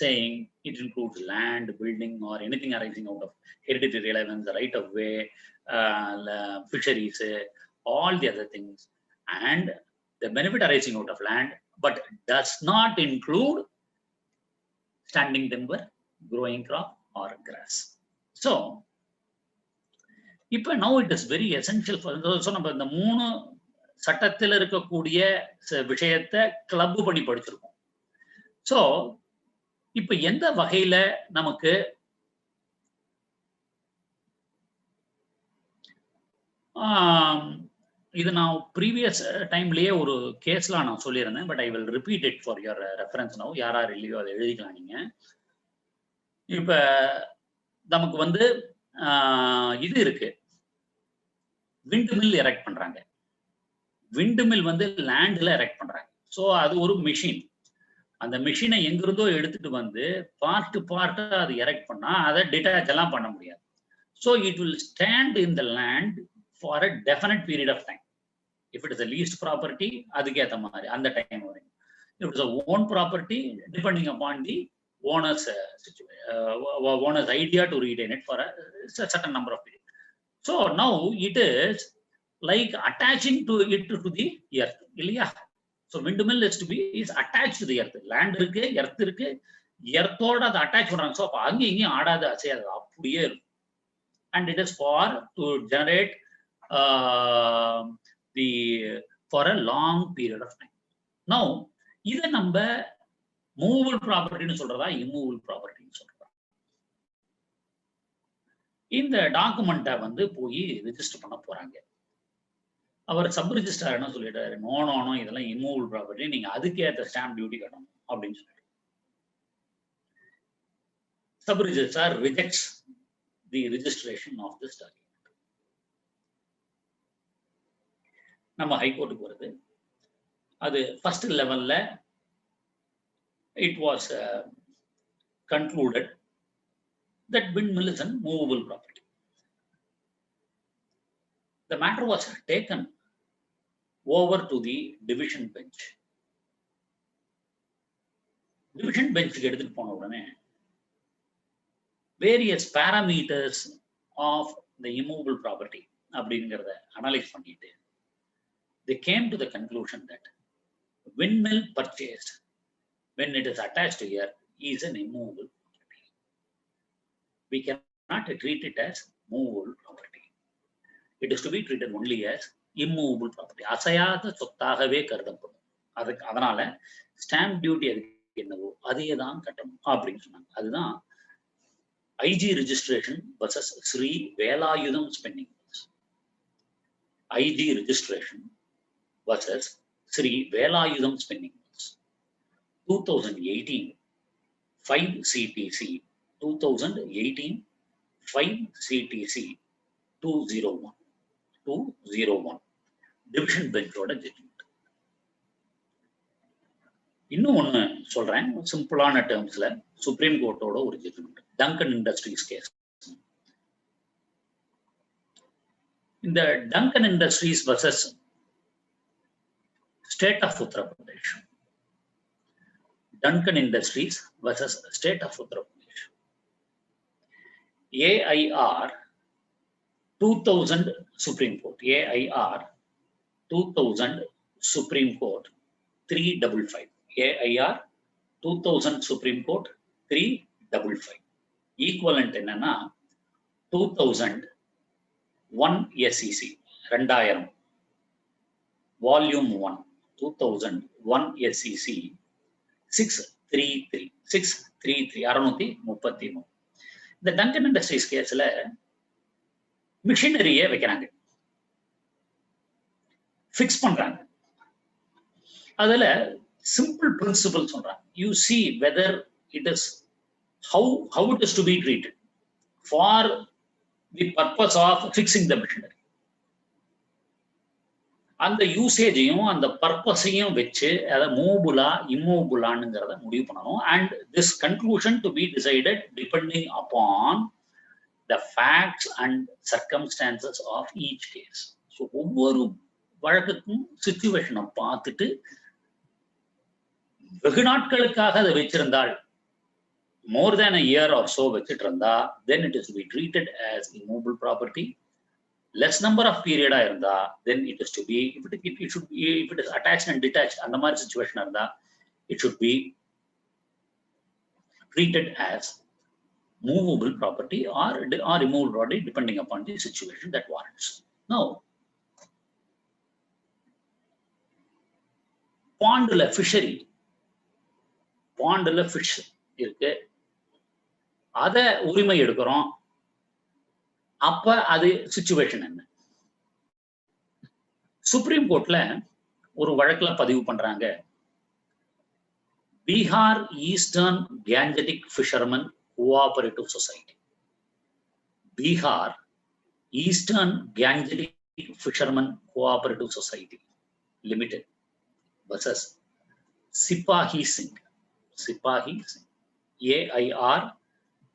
saying it includes land, building, or anything arising out of hereditary elements, right of way, fisheries, all the other things, and the benefit arising out of land, but does not include standing timber, growing crop, or grass. So, now it is very essential for so நம்ம இந்த 3 சட்டத்தில் இருக்கக்கூடிய விஷயத்தை club பண்ணி படிச்சிருக்கோம். So இப்ப எந்த வகையில நமக்கு இது நான் ப்ரீவியஸ் டைம்லயே ஒரு கேஸ்ல நான் சொல்லியிருந்தேன், but I will repeat it for your reference now. யார் இல்லையோ அதை எழுதிக்கலாம் நீங்க. இப்ப நமக்கு வந்து இது இருக்கு, விண்ட் மில் எரெக்ட் பண்றாங்க. விண்ட் மில் வந்து லேண்ட்ல எரெக்ட் பண்றாங்க. ஸோ அது ஒரு மிஷின். அந்த மிஷினை எங்கிருந்தோ எடுத்துட்டு வந்து பார்ட்டா அது எரெக்ட் பண்ணா அதை டிட்டாச் எல்லாம் பண்ண முடியாது. So it will stand in the land for a definite period of time. If it is a leased property அதுக்கேற்ற மாதிரி அந்த டைம் வரைக்கும். If it's a own property depending upon the owner's owner's idea to retain it for a certain number of periods. So now it is like attaching to it to the earth. Ilya? So windmill is attached to the earth. Land irukku, earth irukku, earthoda adu attach பண்றாங்க. So அப்ப அங்க இங்கேயும் ஆடாது அசையாது அப்படியே இருக்கும். And it is for to generate for a long period of time. Now இதை நம்ம மூவபிள் ப்ராப்பர்ட்டின்னு சொல்றதா இம்மூவபிள் ப்ராப்பர்ட்டின்னு சொல்றதா? இந்த டாக்குமெண்ட்டை வந்து போய் ரிஜிஸ்டர் பண்ண போறாங்க. அவர் சப் ரிஜிஸ்ட்ரார் என்ன சொல்லிட்டாரு, நோ இதெல்லாம் இம்மூவபிள் ப்ராப்பர்ட்டி, நீங்க அதுக்கேற்ற ஸ்டாம்ப் டியூட்டி கட்டணும் அப்படின்னு சொல்லிட்டு sub registrar rejects the registration of this document. நம்ம ஹைகோர்ட்டுக்கு வருது. அது ஃபர்ஸ்ட் லெவல்ல it was concluded that windmill is a movable property. The matter was taken over to the division bench. Division bench எடுத்துட்டு போன உடனே various parameters of the immovable property அப்படிங்கறத analyse பண்ணிட்டு they came to the conclusion that windmill purchased when it is attached here is an immovable property. We cannot treat it as movable property. It is to be treated only as immovable property. அசையாத சொத்தாகவே கருதப்படும். அதனால stamp duty அதுக்கு என்னவோ அதே தான் கட்டணும் அப்படின்னு சொன்னாங்க. அதுதான் IG registration versus Sri Velayutham spinning mills. IG registration versus Sri Velayutham spinning 2018 5 CTC 2018 5 CTC 201 division பெஞ்சோட ஜட்ஜ்மெண்ட். இன்னும் ஒண்ணு சொல்றேன் சிம்பிளான டேர்ம்ஸ்ல, சுப்ரீம் கோர்ட்டோட ஒரு ஜட்ஜ்மெண்ட், டங்கன் இண்டஸ்ட்ரீஸ் கேஸ். இந்த Duncan industries versus state of Uttar Pradesh, Duncan Industries versus State of Uttar Pradesh. AIR 2000 Supreme Court. AIR 2000 Supreme Court 355. AIR 2000 Supreme Court 355. Equivalent என்னன்னா 2001 SEC 2000 Volume 1 2001 SEC 633 633. இந்த டங்கன் இண்டஸ்ட்ரீஸ் கேஸ்ல மிஷினரியை வைக்கிறாங்க, fix பண்றாங்க. அதுல simple principal சொல்றாங்க. You see whether it is how it is to be treated for the purpose of fixing the machinery. அந்த யூசேஜையும் அந்த பர்பஸையும் வச்சு அதை மூவபுலா இம்மூவபுலான்னுங்கிறத முடிவு பண்ணணும். And this conclusion to be decided depending upon the facts and circumstances of each case. So ஒவ்வொரு வழக்குக்கும் சிச்சுவேஷனை பார்த்துட்டு வெகு நாட்களுக்காக அதை வச்சிருந்தால், மோர் தேன் a year or so வச்சுட்டு இருந்தா, then it is to be treated as immovable property. Less number of period இருந்தா, then it is to be, if it is attached and detached, அந்த மாதிரி situation இருந்தா, it should be treated as movable property or immovable property depending upon the situation that warrants. Now, பாண்டுல fishery, பாண்டுல fish இருக்கு, அத உரிமை எடுக்கிறோம். அப்ப அது சிச்சுவேஷன் என்ன? சுப்ரீம் கோர்ட்ல ஒரு வழக்குல பதிவு பண்றாங்க, Bihar eastern Gangetic fisherman cooperative society, Bihar eastern Gangetic fisherman cooperative society limited versus Sipahi Singh, Sipahi Singh, AIR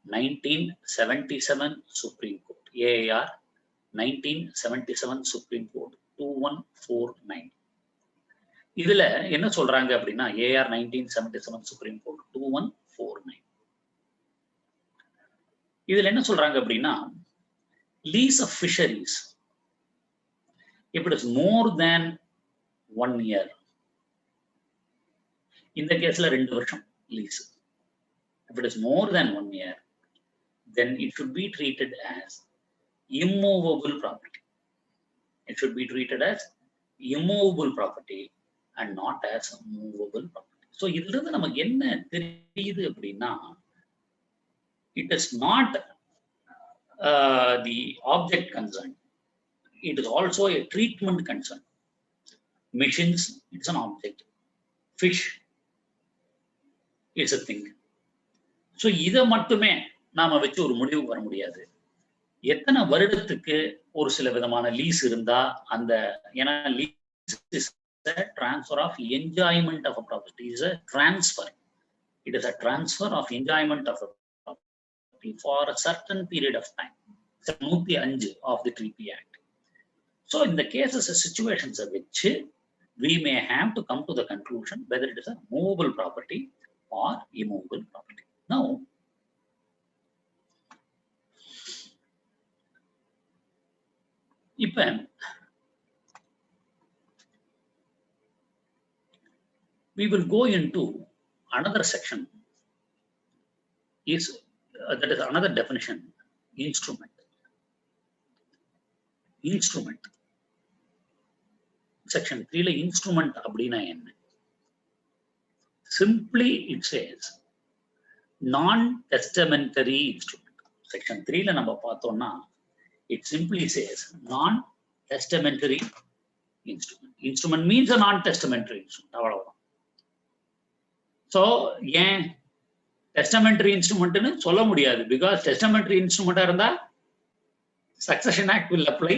1977 Supreme Court, AIR 1977 Supreme Court 2149. இதுல என்ன சொல்றாங்க அப்படின்னா, AIR 1977 Supreme Court 2149, இதுல என்ன சொல்றாங்க அப்படின்னா, lease of fisheries, if it is more than 1 year, இந்த கேஸ்ல 2 வருஷம் lease. If it is more than 1 year, then it should be treated as immovable property. It should be treated as immovable property and not as movable property. So இதுல இருந்து நமக்கு என்ன தெரியுது அப்படின்னா, it is not the object concern. It is also a treatment concern. Machines, it's an object. Fish, it's a thing. So இதை மட்டுமே நாம வச்சு ஒரு முடிவு வர முடியாது. எத்தனை வருடத்துக்கு ஒரு சில விதமான லீஸ் இருந்தா அந்த, ஏன்னா lease is a transfer of enjoyment of a property, is a transfer. It is a transfer of enjoyment of a property for a certain period of time. 105 of the Treaty Act. So in the cases and situations of which we may have to come to the conclusion whether it is a movable property or immovable property. Now, இப்ப we will go into another section, is that is another definition, instrument. Instrument. Section 3 la instrument அப்படினா என்ன? Simply it says non-testamentary instrument. Section 3 la நம்ம பார்த்தோம்னா it simply says non-testamentary instrument. Instrument means a non-testamentary instrument. அவ்வளவுதான். So ஏன் testamentary instrument னு சொல்ல முடியாது, because testamentary instrument இருந்தா Succession Act will apply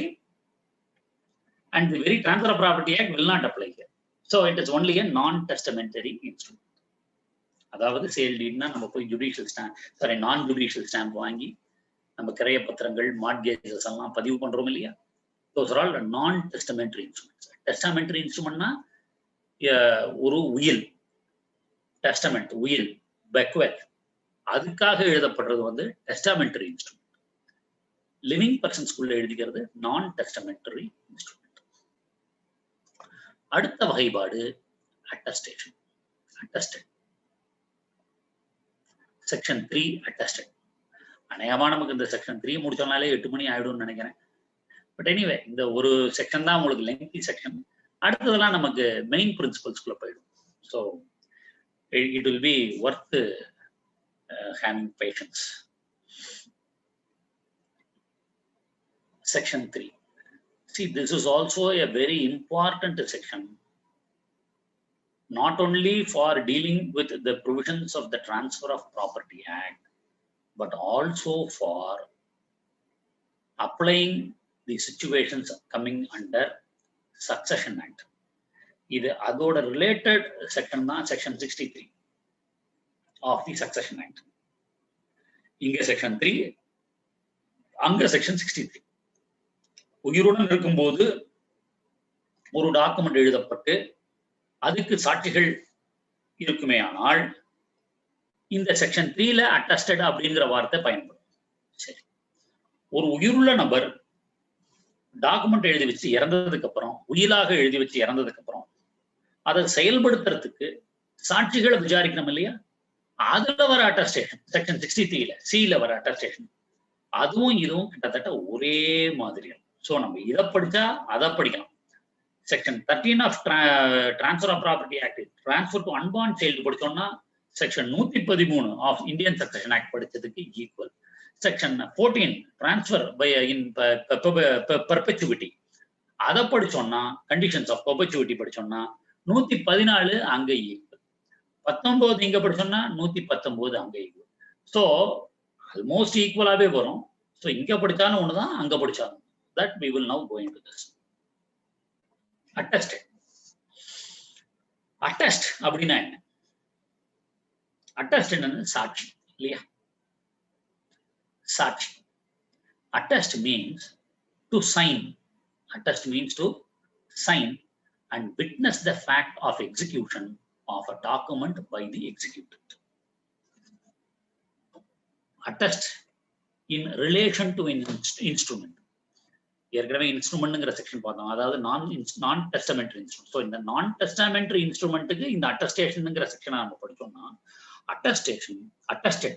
and the very Transfer of Property Act will not apply here. So it is only a non-testamentary instrument. அதாவது sale டீட்னா நம்ம போய் judicial stamp, sorry நான் judicial stamp வாங்கி நம்ம கிரைய பத்திரங்கள் மார்ட்கேஜஸ் எல்லாம் பதிவு பண்றோம் இல்லையா, those are all non-testamentary instruments. Testamentary instrumentனா ஒரு உயில், டெஸ்டமெண்ட் உயில், பெக்வெத், அதுக்காக எழுதப்படுறது வந்து டெஸ்டாமெண்டரி இன்ஸ்ட்ருமெண்ட். லிவிங் பர்சன்ஸ்குள்ள எழுதிக்கிறது நான் டெஸ்டமெண்டரி இன்ஸ்ட்ருமெண்ட். அடுத்த வகைப்பாடு அட்டஸ்டேஷன். அட்டஸ்டட். Section 3 attested. அநேகமா நமக்கு இந்த செக்ஷன் 3 முடிச்சோம்னாலே 8 மணி ஆயிடும்னு நினைக்கிறேன். பட் எனிவே இந்த ஒரு செக்ஷன் தான் உங்களுக்கு லெங்தி செக்ஷன். அடுத்ததெல்லாம் நமக்கு மெயின் பிரின்சிபல்ஸ்குள்ள போயிடும். So it will be worth having patience. Section 3. See, this is also a very important section, not only for dealing with the provisions of the Transfer of Property Act, but also for applying the situations coming under Succession Act. இது அதோட related section தான் section 63 of the succession act. இங்க section 3, அங்க section 63. உயிருடன் இருக்கும்போது ஒரு document எழுதப்பட்டு அதுக்கு சாட்சிகள் இருக்குமே ஆனால் இந்த செக்ஷன் 3ல அட்டஸ்டட் அப்படிங்கிற வார்த்தை பயன்படும். சரி, ஒரு உயிருள்ள நபர் டாக்குமெண்ட் எழுதி வச்சு இறந்ததுக்கு அப்புறம், உயிலாக எழுதி வச்சு இறந்ததுக்கு அப்புறம் அதை செயல்படுத்துறதுக்கு சாட்சிகளை விசாரிக்கணும் இல்லையா, அதுல வர அட்டஸ்டேஷன் செக்ஷன் 63ல சில வர அட்டஸ்டேஷன், அதுவும் இதுவும் கிட்டத்தட்ட ஒரே மாதிரி. ஸோ நம்ம இதை படிச்சா அதை படிக்கலாம். Section 13 of transfer of property act, transfer to unborn child படிச்சோம்னா section 113 of Indian succession act படிச்சதுக்கு equal. Section 14 transfer by in perpetuity, அதை படிச்சோம்னா கண்டிஷன்ஸ் ஆஃப் பெர்பெச்சுவிட்டி படிச்சோம்னா 114 அங்க ஈக்குவல். 19 இங்க படிச்சோம்னா 119 அங்க ஈக்குவல். ஸோ ஆல்மோஸ்ட் ஈக்குவலாவே வரும். ஸோ இங்க படிச்சாலும் ஒண்ணுதான், அங்க படிச்சாலும். That we will now go into this. Attested. Attest அப்படின்னா என்ன? Attest என்னன்னு சாட்சி இல்லையா? சாட்சி. Attest means to sign. Attest means to sign and witness the fact of execution of a document by the executant. Attest in relation to an instrument. ஏற்கனவே இன்ஸ்ட்ருமெண்ட்ங்கிற section பார்த்தோம், அதாவது நான் டெஸ்டமெண்ட்ரி இன்ஸ்ட்ருமெண்ட். ஸோ இந்த நான் டெஸ்டமெண்ட்ரி இன்ஸ்ட்ருமெண்ட்டுக்கு இந்த அட்டஸ்டேஷனுங்கிற செக்ஷனை நம்ம படிச்சோம்னா, attested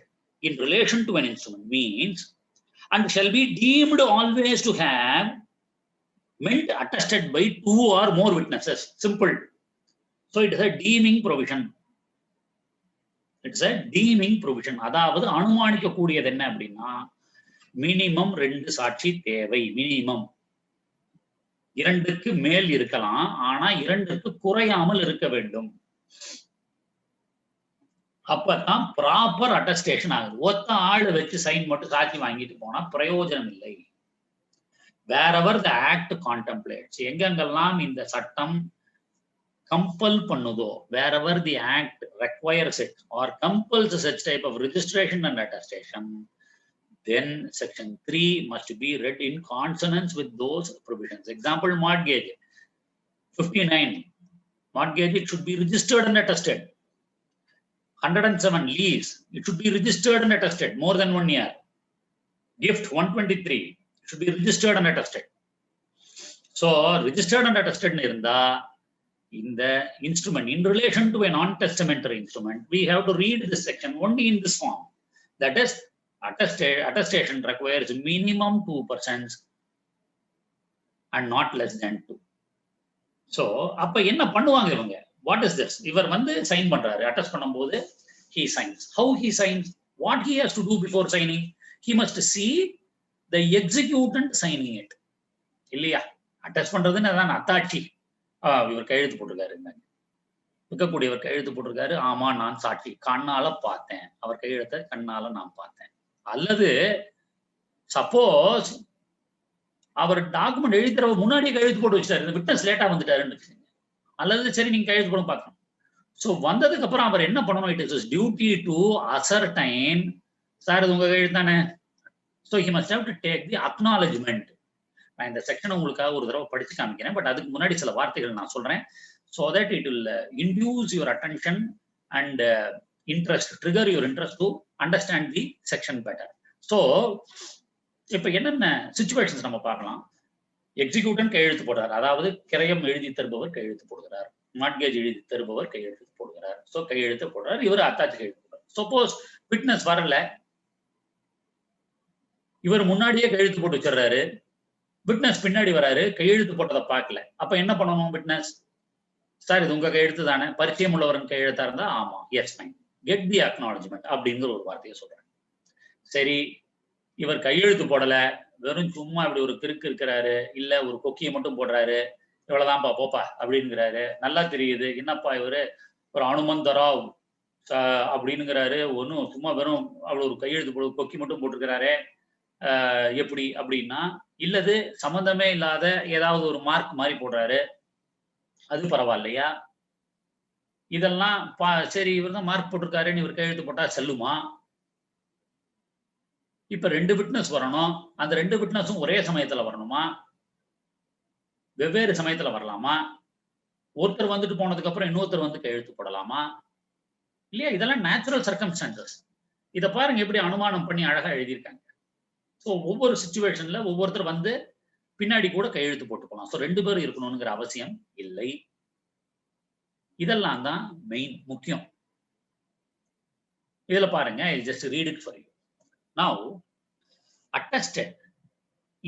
in relation to an instrument means and shall be deemed always to have meant attested by 2 or more witnesses. Simple. So it is a deeming provision. It's a deeming provision. அதாவது அனுமானிக்க கூடியது என்ன அப்படின்னா, minimum 2 சாட்சி தேவை. Minimum 2க்கு மேல் இருக்கலாம், ஆனா 2க்கு குறையாமல் இருக்க வேண்டும். அப்பதான் ப்ராப்பர் அட்டஸ்டேஷன் ஆகுது. ஒத்த ஆளு வச்சு சைன் மட்டும் சாட்சி வாங்கிட்டு போனா பிரயோஜனம் இல்லை. wherever the act contemplates, எங்கெங்கெல்லாம் இந்த சட்டம் கம்பல் பண்ணுதோ, wherever the act requires it or compels such type of registration and attestation, then section 3 must be read in consonance with those provisions. Example, mortgage 59, mortgage it should be registered and attested. 107, lease it should be registered and attested more than 1 year. Gift 123 it should be registered and attested. So registered and attested irundha in the instrument in relation to a non-testamentary instrument, we have to read this section only in this form. That is, attestation requires minimum 2% and not less than 2. So அப்ப என்ன பண்ணுவாங்க இவங்க? What is this? இவர் வந்து sign பண்றாரு, attest பண்ணும்போது he signs. How he signs? What he has to do before signing? He must see the executant signing it. இல்லையா? Attest பண்றதுன்னு அதான் அத்தாட்சி. இவர் கையெழுத்து போட்டிருக்காரு, விற்கக்கூடியவர் கையெழுத்து போட்டிருக்காரு, ஆமா நான் சாட்சி, கண்ணால பார்த்தேன், அவர் கையெழுத்த கண்ணால நான் பார்த்தேன். அல்லது சப்போஸ் அவர் டாக்குமெண்ட் எழுதுற முன்னாடியே கையெழுத்து போட்டு வச்சிட்டாரு, இந்த விட்னஸ் லேட்டா வந்துட்டாருன்னு வச்சுக்கோங்க, அல்லது சரி நீங்க கையெழுத்து போட பார்க்கணும். ஸோ வந்ததுக்கு அப்புறம் அவர் என்ன பண்ணணும்? It is duty to அசர்டைன், sir இது உங்க கையெழுத்து தானே. So he must have to take the acknowledgement. நான் இந்த செக்ஷனை உங்களுக்காக ஒரு தடவை படிச்சு காமிக்கிறேன், பட் அதுக்கு முன்னாடி சில வார்த்தைகள் நான் சொல்றேன். So that it will induce your attention and interest, trigger your interest to understand the section better. So இப்போ என்னென்ன சிச்சுவேஷன்ஸ் நம்ம பார்க்கலாம். எக்ஸிக்யூட்டன் கையெழுத்து போடுறார், அதாவது கிரயம் எழுதி தருபவர் கையெழுத்து போடுகிறார், மார்ட்கேஜ் எழுதி தருபவர் கையெழுத்து போடுகிறார். ஸோ கையெழுத்து போடுறார், இவர் அத்தாட்சி கையெழுத்து போடுறார். சப்போஸ் விட்னஸ் வரல, இவர் முன்னாடியே கையெழுத்து போட்டு வச்சிடறாரு, விட்னஸ் பின்னாடி வராரு, கையெழுத்து போட்டதை பார்க்கல. அப்ப என்ன பண்ணணும்? விட்னஸ், சார் இது உங்க கையெழுத்து தானே, பரிச்சயம் உள்ளவரன் கையெழுத்தா இருந்தா ஆமா, S fine, get the acknowledgement அப்படிங்கிற ஒரு வார்த்தையை சொல்றேன். சரி, இவர் கையெழுத்து போடல, வெறும் சும்மா இப்படி ஒரு கிறுக்கு இருக்கிறாரு, இல்ல ஒரு கொக்கியை மட்டும் போடுறாரு, இவ்வளவுதான்ப்பா போப்பா அப்படிங்கிறாரு, நல்லா தெரியுது என்னப்பா இவரு ஒரு அனுமந்தராவ் அப்படின்னுங்கிறாரு, ஒன்னும் சும்மா வெறும் அவ்வளவு ஒரு கையெழுத்து போடு கொக்கி மட்டும் போட்டிருக்கிறாரு எப்படி அப்படின்னா, இல்லது சம்பந்தமே இல்லாத ஏதாவது ஒரு மார்க் மாதிரி போடுறாரு, அது பரவாயில்லையா? இதெல்லாம் சரி இவர் தான் மார்க் போட்டிருக்காருன்னு இவர் கையெழுத்து போட்டா செல்லுமா? இப்ப 2 விட்னஸ் வரணும், அந்த 2 விட்னஸும் ஒரே சமயத்துல வரணுமா, வெவ்வேறு சமயத்துல வரலாமா, ஒருத்தர் வந்துட்டு போனதுக்கு அப்புறம் இன்னொருத்தர் வந்து கையெழுத்து போடலாமா? இல்லையா? இதெல்லாம் நேச்சுரல் சர்க்கம்ஸ்டான்சஸ். இதை பாருங்க எப்படி அனுமானம் பண்ணி அழகா எழுதியிருக்காங்க. ஸோ ஒவ்வொரு சிச்சுவேஷன்ல ஒவ்வொருத்தர் வந்து பின்னாடி கூட கையெழுத்து போட்டு போகலாம். ஸோ 2 பேரும் இருக்கணும்ங்கிற அவசியம் இல்லை. இதெல்லாம் தான் மெயின் முக்கியம். இதுல பாருங்க, I just read it for you. Now attested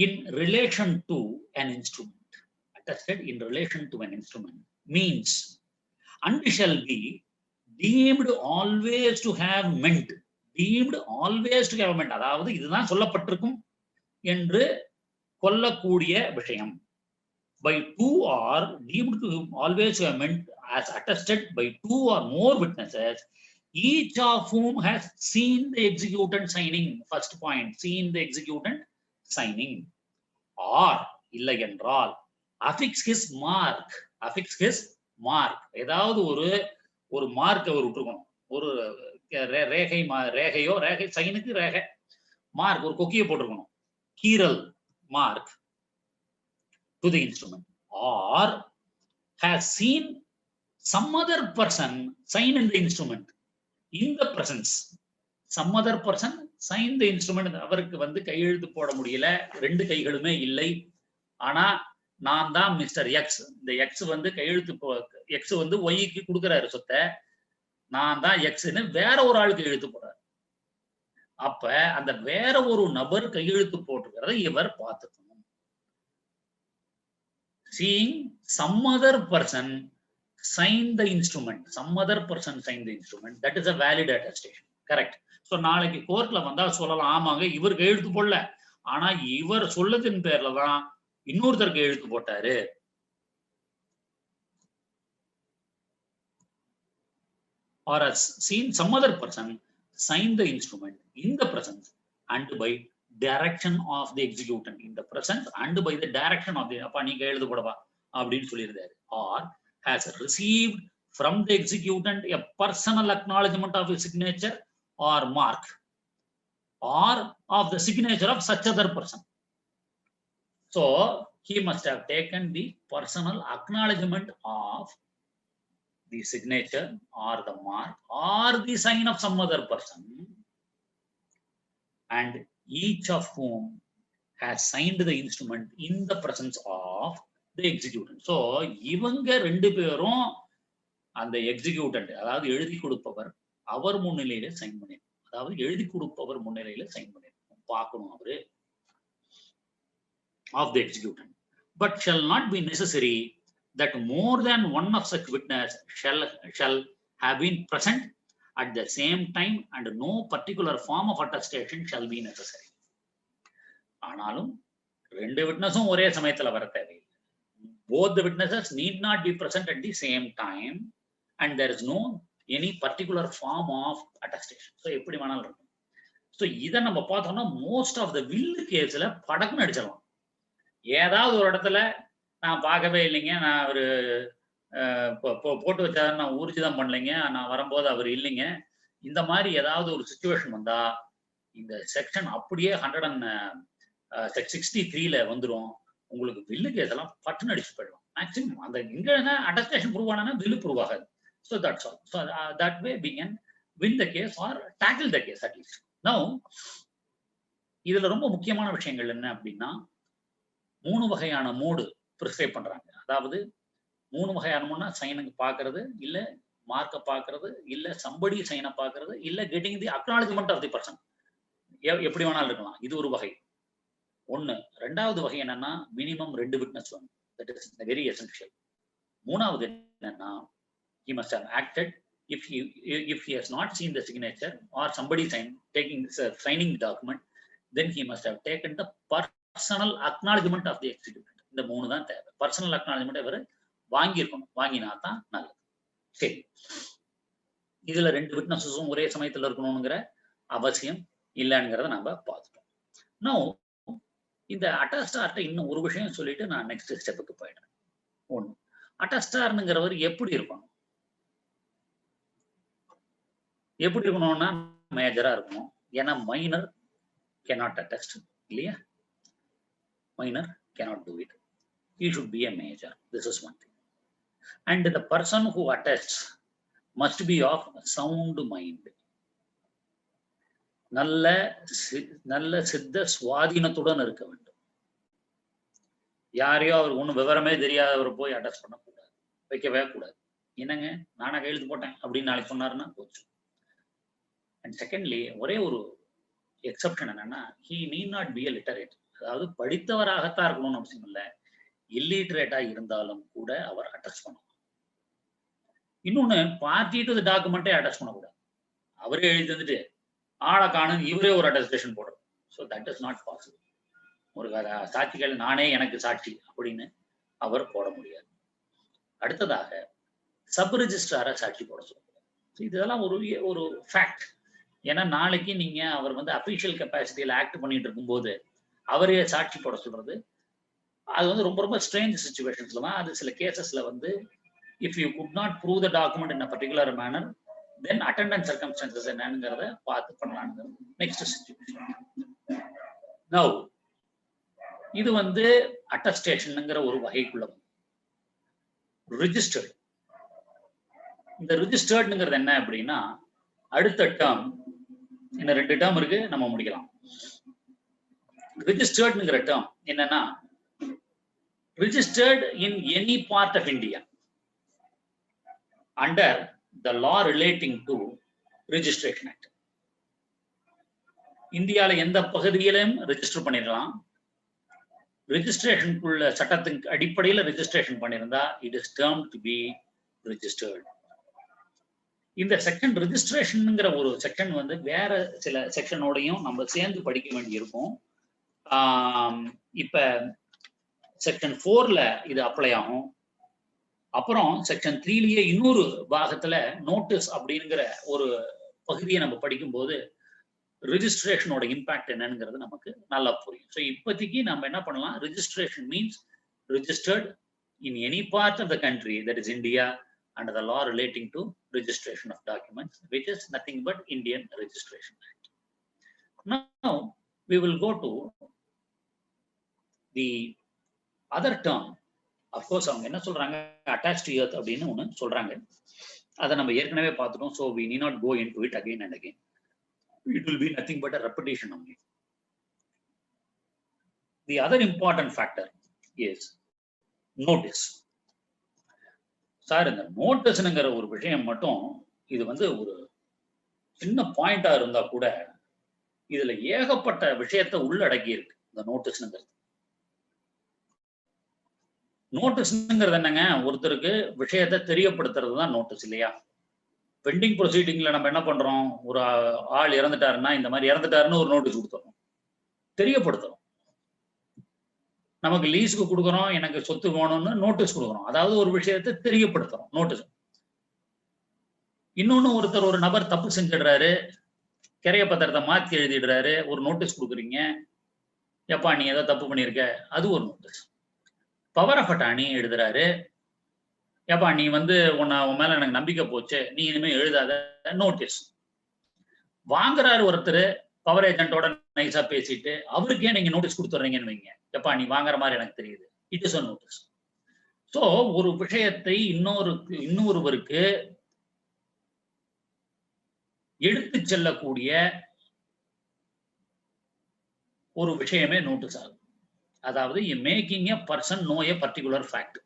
in relation to an instrument. Attested in relation to an instrument means and shall be deemed always to have meant. Deemed always to have meant, அதாவது இதுதான் சொல்லப்பட்டிருக்கும் என்று கொள்ளக்கூடிய விஷயம். By 2 or deemed to always have meant as attested by 2 or more witnesses, each of whom has seen the executant signing. First point, seen the executant signing. Or இல்லை என்றால் affix his mark. Affix his mark. ஏதாவது ஒரு mark அவர் விட்டுருக்கணும், ஒரு ரேகை, ரேகையோ ரேகை சைனுக்கு ரேகை mark, ஒரு கொக்கியை போட்டிருக்கணும், கீரல் mark to the instrument. Or has seen some other person sign in the instrument in the presence. Some other person sign the instrument. அவருக்கு வந்து கையெழுத்து போட முடியல, 2 கைகளுமே இல்லை. ஆனா நான் தான் மிஸ்டர் எக்ஸ். இந்த எக்ஸ் வந்து கையெழுத்து எக்ஸ் வந்து ஒய்க்கு கொடுக்குறாரு சொத்தை. நான் தான் எக்ஸ்ன்னு வேற ஒரு ஆள் கையெழுத்து போடுறாரு. அப்ப அந்த வேற ஒரு நபர் கையெழுத்து போட்டுக்கிறத இவர் பார்த்துக்கணும். Seeing some other person sign the instrument, some other person sign the instrument, that is a valid attestation. Correct. So நாளைக்கு கோர்ட்ல வந்தா சொல்லலாம், ஆமாங்க இவர் கையெழுத்து போடல, ஆனா இவர் சொல்லதின் பேர்ல தான் இன்னொருத்தர் கையெழுத்து போட்டாரு. Or as seen some other person sign the instrument in the presence and by direction of the executant, in the presence and by the direction of the, அப்பா நீ கையெழுத்து போடவா அப்படின்னு சொல்லியிருந்தாரு. Or has received from the executant a personal acknowledgement of his signature or mark or of the signature of such other person. So he must have taken the personal acknowledgement of the signature or the mark or the sign of some other person, and each of whom has signed the instrument in the presence of the executant. So இவங்க 2 பேரும் அந்த எக்ஸிக்யூட்டன்ட், அதாவது எழுதி கொடுப்பவர், அவர் முன்னிலையில sign பண்ணி, அதாவது எழுதி கொடுப்பவர் முன்னிலையில சைன் பண்ணி பார்க்கணும் அவரு, of the executant. But shall not be necessary that more than one of such witness shall have been present at the same time, and no particular form of attestation shall be necessary. ஆனாலும் 2 விட்னஸும் ஒரே சமயத்துல வர தேவையில்லை. Both the witnesses need not be present at the same time, and there is no any particular form of attestation. So எப்படி வேணாலும் இருக்கும். So இதை நம்ம பார்த்தோம்னா மோஸ்ட் ஆஃப் த வில்லு கேஸ்ல படக்குன்னு அடிச்சிடலாம். ஏதாவது ஒரு இடத்துல நான் பார்க்கவே இல்லைங்க, நான் ஒரு போட்டு வச்சாரு, நான் ஊர்ஜிதம் பண்ணலைங்க, நான் வரும்போது அவர் இல்லைங்க, இந்த மாதிரி ஏதாவது ஒரு சுச்சுவேஷன் வந்தா இந்த செக்ஷன் அப்படியே 163ல வந்துடும். உங்களுக்கு வில்லு கேஸ் எல்லாம் பட்டுன்னு அடிச்சு போயிடலாம். மேக்சிமம் அந்த இங்க அட்டஸ்டேஷன் ப்ரூவ் ஆனா வில்லு ப்ரூவ் ஆகாது. So that's all. So that way we can win the case or tackle the case at least. Now இதுல ரொம்ப முக்கியமான விஷயங்கள் என்ன அப்படின்னா, 3 வகையான மோடு பிரிஸ்கிரைப் பண்றாங்க. அதாவது 3 வகையான மோட்னா சைனுக்கு பாக்குறது, இல்ல மார்க்க பாக்குறது, இல்ல சம்படி சைனை பாக்குறது, இல்ல getting the acknowledgement of the person. எப்படி வேணாலும் இருக்கலாம். இது ஒரு வகை. ஒண்ணு. 2வது வகை என்னன்னா மினிமம் 2 விட்னஸ் வேணும். That is very essential. 3வது என்னன்னா he must have acted if he has not seen the signature or somebody signing the document, then he must have taken the personal acknowledgement of the executant. இந்த 3 தான் தேவை. Personal acknowledgement இவர் வாங்கியிருக்கணும். வாங்கினா தான் நல்லது. சரி, இதுல 2 விட்னஸஸும் ஒரே சமயத்துல இருக்கணுங்கிற அவசியம் இல்லைங்கிறத நம்ம பார்த்துட்டோம். நோ இந்த அட்டஸ்டார்ட்ட இன்னும் ஒரு விஷயம் சொல்லிட்டு நான் நெக்ஸ்ட் ஸ்டெப்புக்கு போயிடுறேன். 1, அட்டஸ்டார்ங்கிறவர் எப்படி இருக்கணும்? எப்படி இருக்கணும்னா மேஜரா இருக்கணும். ஏன்னா மைனர் cannot attest, இல்லையா? Minor cannot do it. He should be a major. This is one thing. And the person who attests must be of sound mind. நல்ல சித்த சுவாதீனத்துடன் இருக்க வேண்டும். யாரையோ அவர் ஒன்றும் விவரமே தெரியாதவர் போய் அட்டஸ்ட் பண்ணக்கூடாது, வைக்கவே கூடாது. என்னங்க நானா கையெழுத்து போட்டேன் அப்படின்னு நாளைக்கு சொன்னாருன்னா போச்சு. அண்ட் செகண்ட்லி ஒரே ஒரு எக்ஸப்ஷன் என்னன்னா, he need not be a literate. அதாவது படித்தவராகத்தான் இருக்கணும்னு அவசியம் இல்லை. இல்லிட்ரேட்டா இருந்தாலும் கூட அவர் அட்டஸ்ட் பண்ணணும். இன்னொன்னு, பார்ட்டி டு தி டாக்குமெண்ட்டே அட்டஸ்ட் பண்ணக்கூடாது. அவரே எழுதி வந்துட்டு ஆளை காணும் இவரே ஒரு அட்டஸ்டேஷன் போடுறது. So that is not possible. ஒரு சாட்சிகள் நானே எனக்கு சாட்சி அப்படின்னு அவர் போட முடியாது. அடுத்ததாக சப் ரிஜிஸ்ட்ராரை சாட்சி போட சொல்லுவாங்க. இதெல்லாம் ஒரு ஃபேக்ட். ஏன்னா நாளைக்கு நீங்க அவர் வந்து அபிஷியல் கெப்பாசிட்டியில் ஆக்ட் பண்ணிட்டு இருக்கும்போது அவரே சாட்சி போட சொல்றது, அது வந்து ரொம்ப ரொம்ப ஸ்ட்ரேஞ்ச் சிச்சுவேஷன்ஸ்ல தான். அது சில கேசஸ்ல வந்து if you could not prove the document in a particular manner, then attendance circumstances என்னங்கிறத பார்த்து பண்ணலான்னு நெக்ஸ்ட் சிச்சுவேஷன். நவ் இது வந்து அட்டஸ்டேஷன்ங்கிற ஒரு வகைக்குள்ள வந்து இன்னும் 2 டேர்ம் இருக்கு, நம்ம முடிக்கலாம். ரிஜிஸ்டர்ட்ங்கிற டேர்ம் என்னன்னா, registered in any part of India under the law relating to registration act. இந்தியால எந்த பகுதியிலும் ரெஜிஸ்டர் பண்ணிடலாம். ரெஜிஸ்ட்ரேஷனுக்குள்ள சட்டத்தின் அடிப்படையில் ரெஜிஸ்ட்ரேஷன் பண்ணியிருந்தா இட் இஸ் டேர்ம் டு பி ரெஜிஸ்டர்ட். இந்த செக்ஷன் ரெஜிஸ்ட்ரேஷன்ங்கிற ஒரு செக்ஷன் வந்து வேற சில செக்ஷனோடையும் நம்ம சேர்ந்து படிக்க வேண்டி இருக்கும். இப்ப செக்ஷன் 4ல இது அப்ளை ஆகும். அப்புறம் செக்ஷன் 3லயே இன்னொரு பாகத்துல நோட்டீஸ் அப்படிங்கிற ஒரு பகுதியை நம்ம படிக்கும்போது ரெஜிஸ்ட்ரேஷனோட இம்பாக்ட் என்னங்கிறது நமக்கு நல்லா புரியும். ஸோ இப்போதைக்கு நம்ம என்ன பண்ணலாம், registration means registered in any part of the country that is India under the law relating to registration of documents, which is nothing but Indian Registration Act. Now we will go to the other term. Of course அவங்க என்ன சொல்றாங்க, attached to earth அப்படின்னு ஒன்று சொல்றாங்க. அதை நம்ம ஏற்கனவே பார்த்துட்டோம். So we need not go into it again and again. It will be nothing but a repetition only. The other important factor is notice. Sir, இந்த நோட்டீஸ்ங்கிற ஒரு விஷயம் மட்டும் இது வந்து ஒரு சின்ன பாயிண்டா இருந்தா கூட இதுல ஏகப்பட்ட விஷயத்தை உள்ளடக்கி இருக்கு. இந்த நோட்டீஸ்ங்கிறது என்னங்க, ஒருத்தருக்கு விஷயத்தை தெரியப்படுத்துறது தான் நோட்டீஸ் இல்லையா? பெண்டிங் ப்ரொசீடிங்ல நம்ம என்ன பண்றோம், ஒரு ஆள் இறந்துட்டாருன்னா இந்த மாதிரி இறந்துட்டாருன்னு ஒரு நோட்டீஸ் கொடுத்துறோம், தெரியப்படுத்துறோம். நமக்கு லீஸுக்கு கொடுக்குறோம், எனக்கு சொத்து வேணும்னு நோட்டீஸ் கொடுக்குறோம், அதாவது ஒரு விஷயத்தை தெரியப்படுத்துறோம் நோட்டீஸ். இன்னொன்னு, ஒருத்தர் ஒரு நபர் தப்பு செஞ்சிடுறாரு, கிரைய பத்திரத்தை மாத்தி எழுதிடுறாரு, ஒரு நோட்டீஸ் கொடுக்குறீங்க, எப்பா நீ ஏதோ தப்பு பண்ணியிருக்க, அது ஒரு நோட்டீஸ். பவர் ஆஃப் அட்டார்னி எழுதுறாரு, எப்பா நீ வந்து உன் மேல எனக்கு நம்பிக்கை போச்சு, நீ இனிமே எழுதாத, நோட்டீஸ். வாங்குறாரு ஒருத்தர் பவர் ஏஜென்ட்டோட நைஸா பேசிட்டு, அவருக்கே நீங்க நோட்டீஸ் கொடுத்துறீங்கன்னு வைங்க, எப்பா நீ வாங்குற மாதிரி எனக்கு தெரியுது, it is a notice. So ஒரு விஷயத்தை இன்னொருவருக்கு எடுத்து செல்லக்கூடிய ஒரு விஷயமே நோட்டீஸ் ஆகும். அதாவது making a person know a particular fact.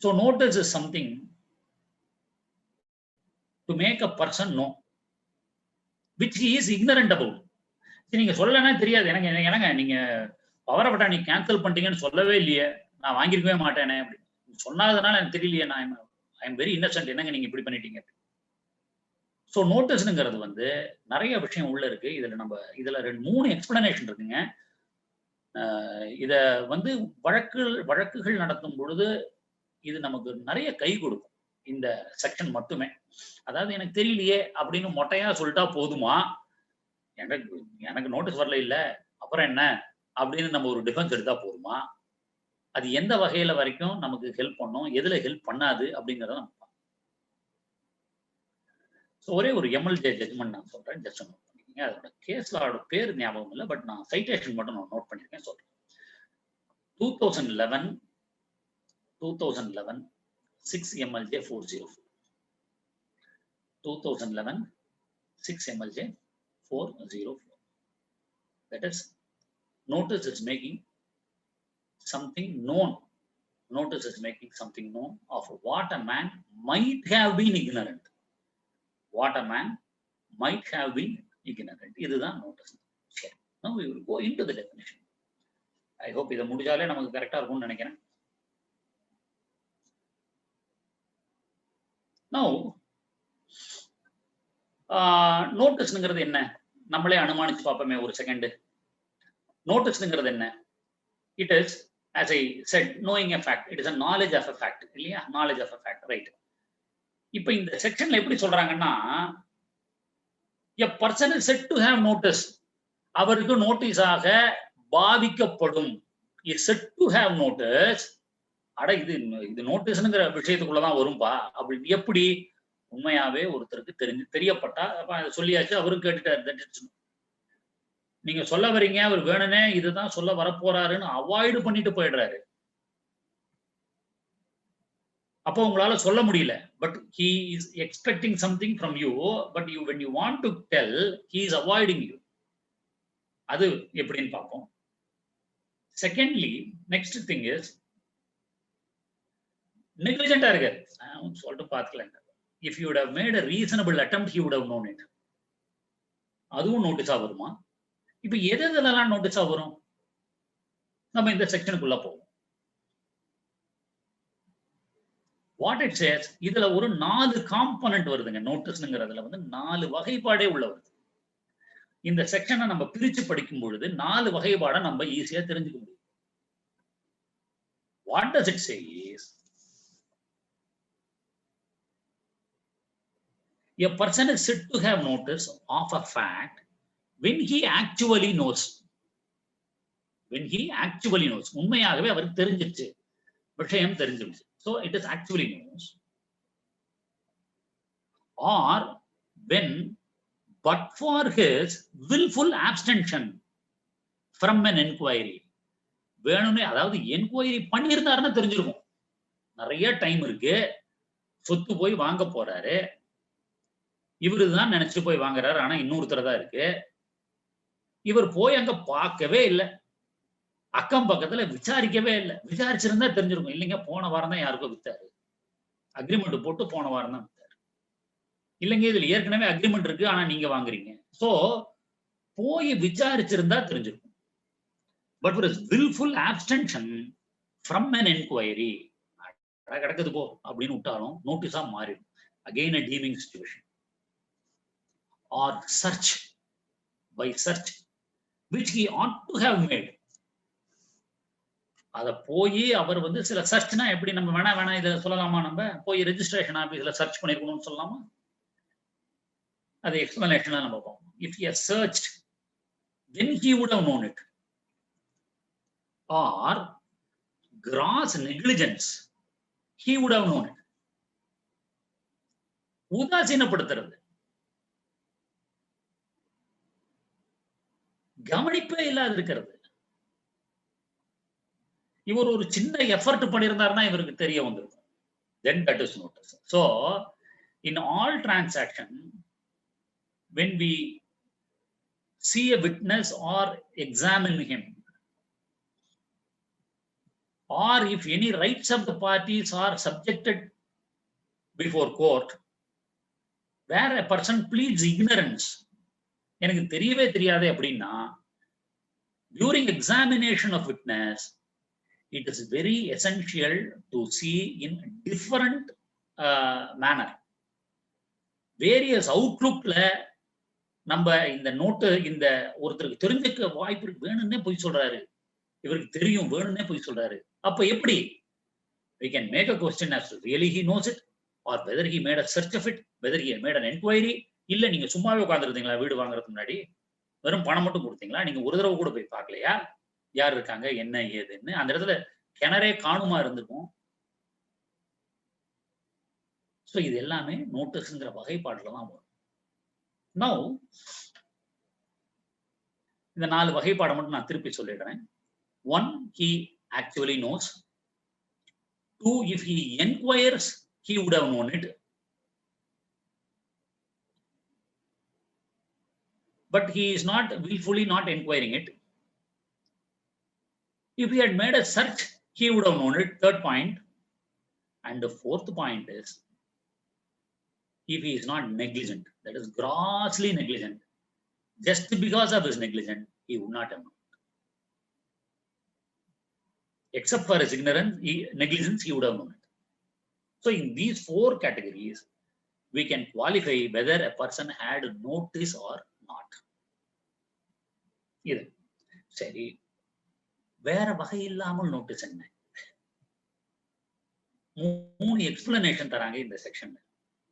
So notice is something to make a person know which he is ignorant about. நீங்க சொல்லனா தெரியாது, எனக்கு நீங்க பவர் ஆஃப் அட்டார்னி கேன்சல் பண்ணிட்டீங்கன்னு சொல்லவே இல்லையே, நான் வாங்கிருக்கவே மாட்டேனே அப்படி சொன்னதுனால எனக்கு தெரியலையே, நான் ஐ எம் வெரி இன்னசென்ட், என்னங்க நீங்க இப்படி பண்ணிட்டீங்க. ஸோ நோட்டீஸ்ங்கிறது வந்து நிறைய விஷயம் உள்ள இருக்கு. இதுல 3 எக்ஸ்பிளனேஷன் இருக்குங்க. இத வந்து வழக்குகள் நடத்தும் பொழுது இது நமக்கு நிறைய கை கொடுக்கும், இந்த செக்ஷன் மட்டுமே. அதாவது எனக்கு தெரியலையே அப்படின்னு மொட்டையா சொல்லிட்டா போதுமா, எனக்கு நோட்டீஸ் வரல இல்ல அப்புறம் என்ன அப்படின்னு நம்ம ஒரு டிஃபென்ஸ் எடுத்தா போதுமா, அது எந்த வகையில வரைக்கும் நமக்கு ஹெல்ப் பண்ணும், எதுல ஹெல்ப் பண்ணாது அப்படிங்கறத நம்ம பார்க்கலாம். ஒரே ஒரு எம்எல்ஜே ஜட்ஜ்மெண்ட் நான் சொல்றேன், ஜஸ்ட் நோட் பண்ணிக்கோங்க. அதோட கேஸ் லாவோட பேர் ஞாபகம் இல்லை, பட் நான் சைட்டேஷன் மட்டும் நான் நோட் பண்ணிருக்கேன், சொல்றேன். 2011 6 MLJ 404. 2011 6 MLJ 404. That is, notice is making something known. Notice is making something known of what a man might have been ignorant. What a man might have been ignorant. இதுதான் notice. Now we will go into the definition. I hope இதை முடிஞ்சாலே நமக்கு கரெக்டா இருக்கும்னு நினைக்கிறேன். Now நோட்டீஸ்ங்கிறது என்ன, நம்மளே அனுமானிச்சு பார்ப்போமே ஒரு செகண்ட். நோட்டீஸ்ங்கிறது என்ன? It is, as I said, knowing a fact. It is a knowledge of a fact. இல்லையா? knowledge of a fact, right? இப்ப இந்த செக்ஷன்ல எப்படி சொல்றாங்கன்னா, a person is said to have notice. அவருக்கு நோட்டீஸாக பாவிக்கப்படும். is said to have notice. அட இது நோட்டீஸ்ங்கிற விஷயத்துக்குள்ளதான் வரும்பா. அப்படி எப்படி? உண்மையாவே ஒருத்தருக்கு தெரியப்பட்டா, சொல்லியாச்சு, அவரும் கேட்டுட்டாரு. நீங்க சொல்ல வரீங்க, அவர் வேணுனே இதுதான் சொல்ல வரப்போறாருன்னு அவாய்டு பண்ணிட்டு போயிடுறாரு. அப்போ உங்களால சொல்ல முடியல. But he is expecting something from you, but you when you want to tell, he is avoiding you. அது எப்படின்னு பார்ப்போம். Secondly, next thing is negligent-ஆ இருக்காரு. சொல்லிட்டு பார்த்துக்கலாங்க. If you would have made a reasonable attempt, he would have known it. அதுவும் நோட்டீஸா வருமா? இப்ப எதெல்லாம் நோட்டீஸா வரும்? நம்ம இந்த செக்ஷனுக்குள்ள போவோம். What it says, இதுல ஒரு 4 காம்போனன்ட் வருதுங்க. நோட்டீஸ்ங்கிறதுல வந்து 4 வகைப்பாடே உள்ள வருது. இந்த செக்ஷனை நம்ம பிரிச்சு படிக்கும் பொழுது 4 வகைப்பாடை நம்ம ஈஸியா தெரிஞ்சுக்க முடியும். What does it say is, a person is said to have notice of a fact when he actually knows. When he actually knows. உண்மையாகவே அவருக்கு தெரிஞ்சிருச்சு. விஷயம் தெரிஞ்சிருச்சு. So it is actually knows. Or when, but for his willful abstention from an inquiry. வேணும்னே, அதாவது enquiry பண்ணியிருந்தாருன்னா தெரிஞ்சிருக்கும். நிறைய time இருக்கு, சொத்து போய் வாங்க போறாரு, இவருதான் நினைச்சு போய் வாங்குறாரு, ஆனா இன்னொருத்தர் தான் இருக்கு, இவர் போய் அங்க பார்க்கவே இல்லை, அக்கம் பக்கத்துல விசாரிக்கவே இல்லை. விசாரிச்சிருந்தா தெரிஞ்சிருக்கும். இல்லைங்க, போன வாரம் தான் யாருக்கோ வித்தாரு, அக்ரிமெண்ட் போட்டு போன வாரம் தான் வித்தாரு. இல்லைங்க, இதுல ஏற்கனவே அக்ரிமெண்ட் இருக்கு, ஆனா நீங்க வாங்குறீங்க. சோ போய் விசாரிச்சிருந்தா தெரிஞ்சிருக்கும். பட் ஒரு willful abstention from an inquiry, கிடக்குது போ அப்படின்னு விட்டாலும் நோட்டீஸா மாறிடும். Again a deeming situation. Or search, by search which he ought to have made. அத போய் அவர் வந்து சில சர்ச்னா எப்படி, நம்ம வேணா இதை சொல்லலாமா, நம்ம போய் ரெஜிஸ்ட்ரேஷன் ஆபீஸ்ல சர்ச் பண்ணிருக்கணும்னு சொல்லலாமா? அது எக்ஸ்பிளனேஷனா நம்ம பார்ப்போம். If he has searched, then he would have known it. Or gross negligence, he would have known it. உதாசீனப்படுத்துறது, கவனிப்பே இல்லாத இருக்கிறது. இவர் ஒரு சின்ன எஃபர்ட் பண்ணியிருந்தாருன்னா இவருக்கு தெரிய வந்திருக்கும். Then that is notice. So in all transaction, when we see a witness or examine him, or if any rights of the parties are subjected before court, where a person pleads ignorance, எனக்கு தெரியவே தெரியாது அப்படின்னா, during examination of witness, it is very essential to see in different manner. Various outlookல நம்ம இந்த note, இந்த ஒருத்தருக்கு தெரிஞ்சுக்க வாய்ப்பு இருக்கு, வேணும்னே போய் சொல்றாரு, இவருக்கு தெரியும் வேணும்னே போய் சொல்றாரு. அப்ப எப்படி? We can make a question as to really he knows it, or whether he made a search of it, whether he made an inquiry. இல்ல நீங்க சும்மாவே உட்கார்ந்துருந்தீங்களா வீடு வாங்குறதுக்கு முன்னாடி, வெறும் பணம் மட்டும் கொடுத்தீங்களா, நீங்க ஒரு தடவை கூட போய் பார்க்கலையா யார் இருக்காங்க என்ன ஏதுன்னு? அந்த இடத்துல கிணறே காணுமா இருந்திருக்கும். சோ இது எல்லாமே நோட்டீஸ்ங்கிற வகைப்பாடுல தான் வரும். Now இந்த 4 வகைப்பாடை மட்டும் நான் திருப்பி சொல்லிடுறேன். 1, he actually knows. 2, if he inquires, he would have known it. But he is not willfully not inquiring it. If he had made a search, he would have known it. 3rd point. And the 4th point is, if he is not negligent, that is grossly negligent, just because of his negligence, he would not have known. Except for his ignorance, negligence, he would have known it. So in these 4 categories, we can qualify whether a person had notice or not. இது சரி. வேற வகை இல்லாமல் notice என்ன? 3 explanation தராங்க இந்த செக்ஷன்ல.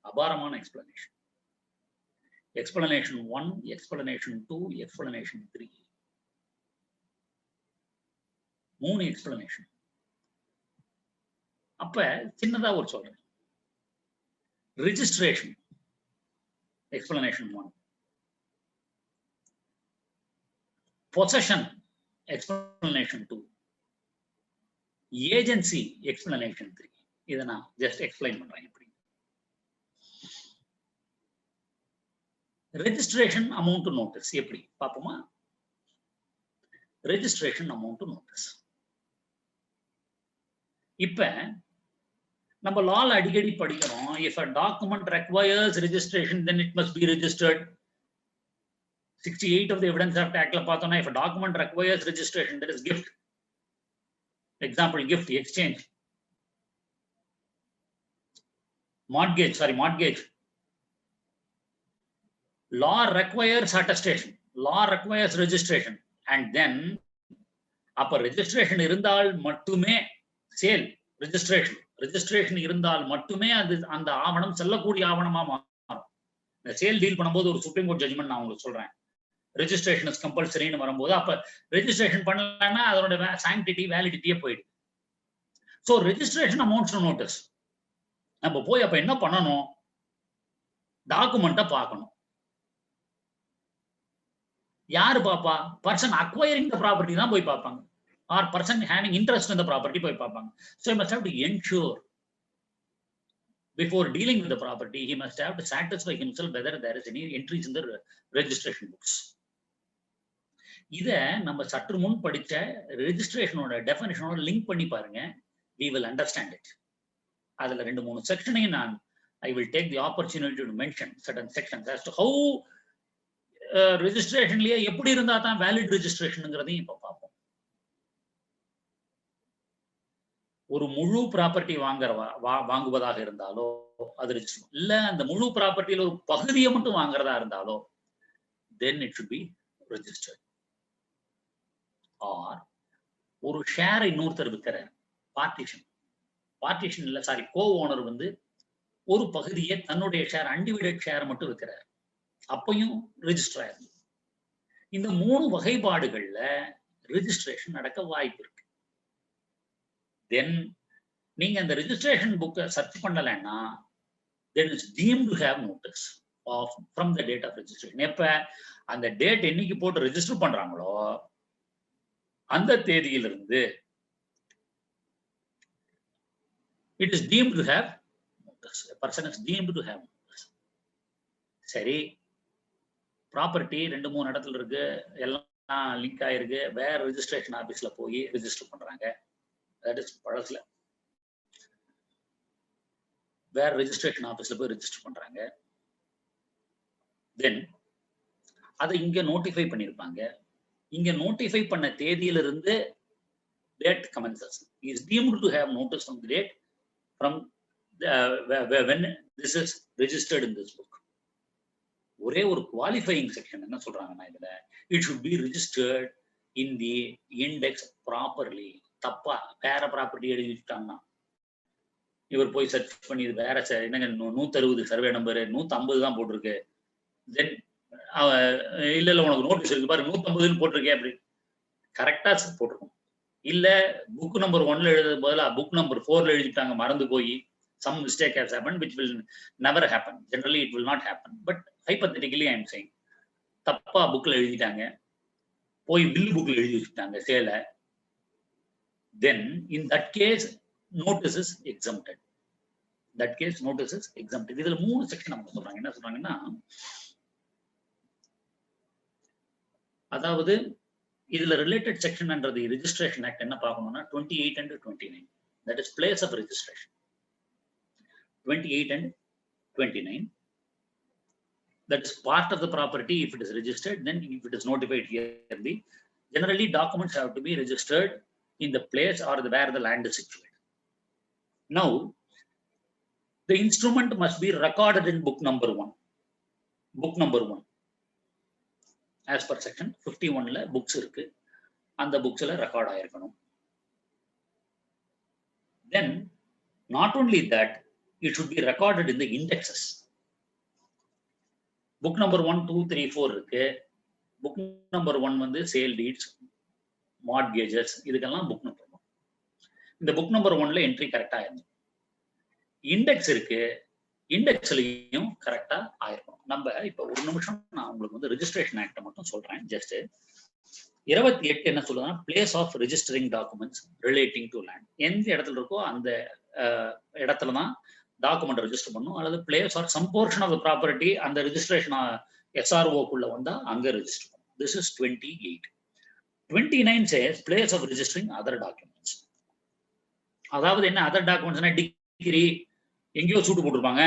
அபாரமான explanation. Explanation 1, explanation 2, explanation 3. 3 explanation. அப்ப சின்னதா ஒரு சொல்றேன். Registration explanation 1, possession explanation 2, agency explanation 3. இதை நான் ஜஸ்ட் எக்ஸ்பிளைன் பண்றேன். எப்படி ரெஜிஸ்ட்ரேஷன் அமௌண்ட் நோட்டீஸ் எப்படி பார்ப்போமா? ரெஜிஸ்ட்ரேஷன் அமௌண்ட் நோட்டீஸ் இப்ப நம்ம லால அடிக்கடி படிக்கிறோம். if a document requires registration then it must be registered. 68 of the Evidence Act Act la pathona, if a document requires registration, that is gift. Example, gift, exchange, mortgage. Law requires attestation, law requires registration, and then upper registration irundal mattume sale registration இருந்தால் மட்டுமே அது அந்த ஆவணம் செல்லக்கூடிய ஆவணமா மாறும். இந்த sale deal பண்ணும்போது ஒரு சுப்ரீம் கோர்ட் ஜட்ஜ்மெண்ட் நான் உங்களுக்கு சொல்றேன், ரெஜிஸ்ட்ரேஷன் இஸ் கம்பல்சரின்னு வரும்போது அப்ப ரெஜிஸ்ட்ரேஷன் பண்ணலன்னா அதோட சாங்டிட்டி வேலிடிட்டியே போயிடுது. So registration amounts notice. நம்ம போய் அப்ப என்ன பண்ணணும்? டாக்குமெண்ட்டை பார்க்கணும். யாரு பாப்பா? பர்சன் அக்வயரிங் த ப்ராப்பர்ட்டி தான் போய் பார்ப்பாங்க, or person having interest in the property போய் பார்ப்பாங்க. So he must have to ensure before dealing with the property, he must have to satisfy himself whether there is any entries in the registration books. இத நம்ம சற்று முன் படிச்ச ரெஜிஸ்ட்ரேஷனோட டெஃபினிஷனோட link பண்ணி பாருங்க, we will understand it. அதுல 2-3 செக்ஷனையும் நான் I will take the opportunity to mention certain sections as to how ரெஜிஸ்ட்ரேஷன்லயே எப்படி இருந்தா தான் வேலிட் ரெஜிஸ்ட்ரேஷன்ங்கிறதையும் இப்ப பார்ப்போம். ஒரு முழு ப்ராப்பர்ட்டி வாங்குவதாக இருந்தாலோ அது ரெஜிஸ்டர், இல்ல அந்த முழு ப்ராப்பர்ட்டியில ஒரு பகுதியை மட்டும் வாங்குறதா இருந்தாலோ then it should be registered. or ஒரு ஷேரை இன்னொருத்தர் விற்கிறார், பார்ட்டிஷன் இல்ல சாரி கோ ஓனர் வந்து ஒரு பகுதியை தன்னுடைய ஷேர் அன்டிவைடட் ஷேர் மட்டும் விற்கிறார், அப்பையும் ரெஜிஸ்டர் ஆயிருக்கு. இந்த 3 வகைப்பாடுகள்ல ரெஜிஸ்ட்ரேஷன் நடக்க வாய்ப்பு இருக்கு. தென் நீங்க அந்த ரெஜிஸ்ட்ரேஷன் புக்கை சர்ச் பண்ணலன்னா then it's deemed to have notice of from the date of registration. எப்ப அந்த டேட் என்னைக்கு போட்டு ரெஜிஸ்டர் பண்றாங்களோ அந்த தேதியிலிருந்து it is deemed to have notice. A person is deemed to have notice. சரி, ப்ராப்பர்ட்டி 2-3 இடத்துல இருக்கு, எல்லாம் லிங்க் ஆயிருக்கு, வேற ரெஜிஸ்ட்ரேஷன் ஆபீஸ்ல போய் ரெஜிஸ்டர் பண்றாங்க. That is பழசுல வேற ரெஜிஸ்ட்ரேஷன் ஆபீஸ்ல போய் ரெஜிஸ்டர் பண்றாங்க. தென் அதை இங்க நோட்டிஃபை பண்ணிருப்பாங்க. இங்க நோட்டிஃபை பண்ண தேதியிலிருந்து date commences. He is deemed to have notice from the date from when this is registered in this book. ஒரே ஒரு குவாலிஃபையிங் செக்ஷன் என்ன சொல்றாங்கன்னா இதுல it should be registered in the index properly. தப்பா வேற ப்ராப்பர்ட்டி எழுதிட்டாங்கன்னா இவர் போய் சர்ச் பண்ணி இது வேற என்னங்க 160 சர்வே நம்பர் 150 தான் போட்டிருக்கு, தென் இல்ல உனக்கு நோட்டீஸ் இருக்கு பாரு 150 போட்டிருக்கேன், அப்படி கரெக்டா போட்டிருக்கோம். இல்ல புக் நம்பர் 1ல எழுதுறது பதிலா புக் நம்பர் 4ல எழுதிட்டாங்க, மறந்து போய் some mistake has happened which will never happen, generally it will not happen, but hypothetically I am saying தப்பா புக்ல எழுதிட்டாங்க, போய் பில் புக்ல எழுதி வச்சுட்டாங்க சேல, then in that case notice is exempted. That case notice is exempted. இதுல 3 section அவங்க சொல்றாங்க. என்ன சொல்றாங்கன்னா, அதாவது இதுல ரிலேட்டட் செக்ஷன்ன்றது ரெஜிஸ்ட்ரேஷன் ஆக்ட் என்ன பார்க்கணும்னா 28 and 29, that is place of registration. 28 and 29, that is part of the property if it is registered. Then if it is notified yearly, generally documents have to be registered in the place or where the land is situated. Now the instrument must be recorded in book number 1. Book number 1 as per section 51 la books irukku, and the books la record aayirkanum. Then not only that, it should be recorded in the indexes. Book number 1, 2, 3, 4 இருக்கு. Book number 1 வந்து sale deeds, மார்ட்கேஜஸ், இதுக்கெல்லாம் book number 1. இந்த book number 1ல entry கரெக்டா ஆயிருக்கும். Index இருக்கு, இண்டெக்ஸ்லயும் கரெக்டா ஆயிருக்கும். நம்ம இப்ப ஒரு நிமிஷம் நான் உங்களுக்கு வந்து ரெஜிஸ்ட்ரேஷன் ஆக்ட் மட்டும் சொல்றேன். ஜஸ்ட் 28 என்ன சொல்லுதுன்னா, place of registering documents relating to land. எந்த இடத்துல இருக்கோ அந்த இடத்துல தான் டாக்குமெண்ட் ரெஜிஸ்டர் பண்ணும், அல்லது place or some portion of the property அந்த ரெஜிஸ்ட்ரேஷன் SRO-க்குள்ள வந்தா அங்க ரெஜிஸ்டர் பண்ணும். This is 28. 29 says place of registering other documents. அதாவது என்ன அதர் டாக்குமெண்ட்ஸ்னா, டிகிரி எங்கேயோ சூட்டு போட்டிருப்பாங்க,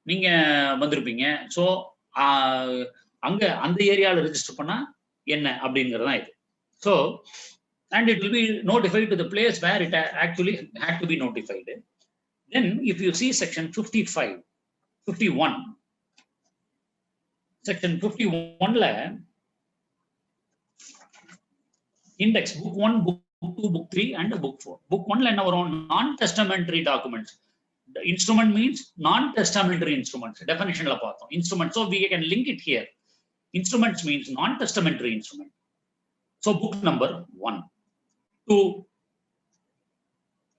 நீங்க வந்திருப்பீங்க, ஸோ அங்க அந்த ஏரியாவில் ரெஜிஸ்டர் பண்ணா என்ன அப்படிங்கிறது தான் இது. So and it will be notified to the place where it actually had to be notified. Then if you see section 51 section 51 la index book 1 book 2 book 3 and book 4. book 1 la enna varum non testamentary documents. The instrument means non testamentary instruments, definition la paathom instrument, so we can link it here. Instruments means non testamentary instrument. So book number 1 2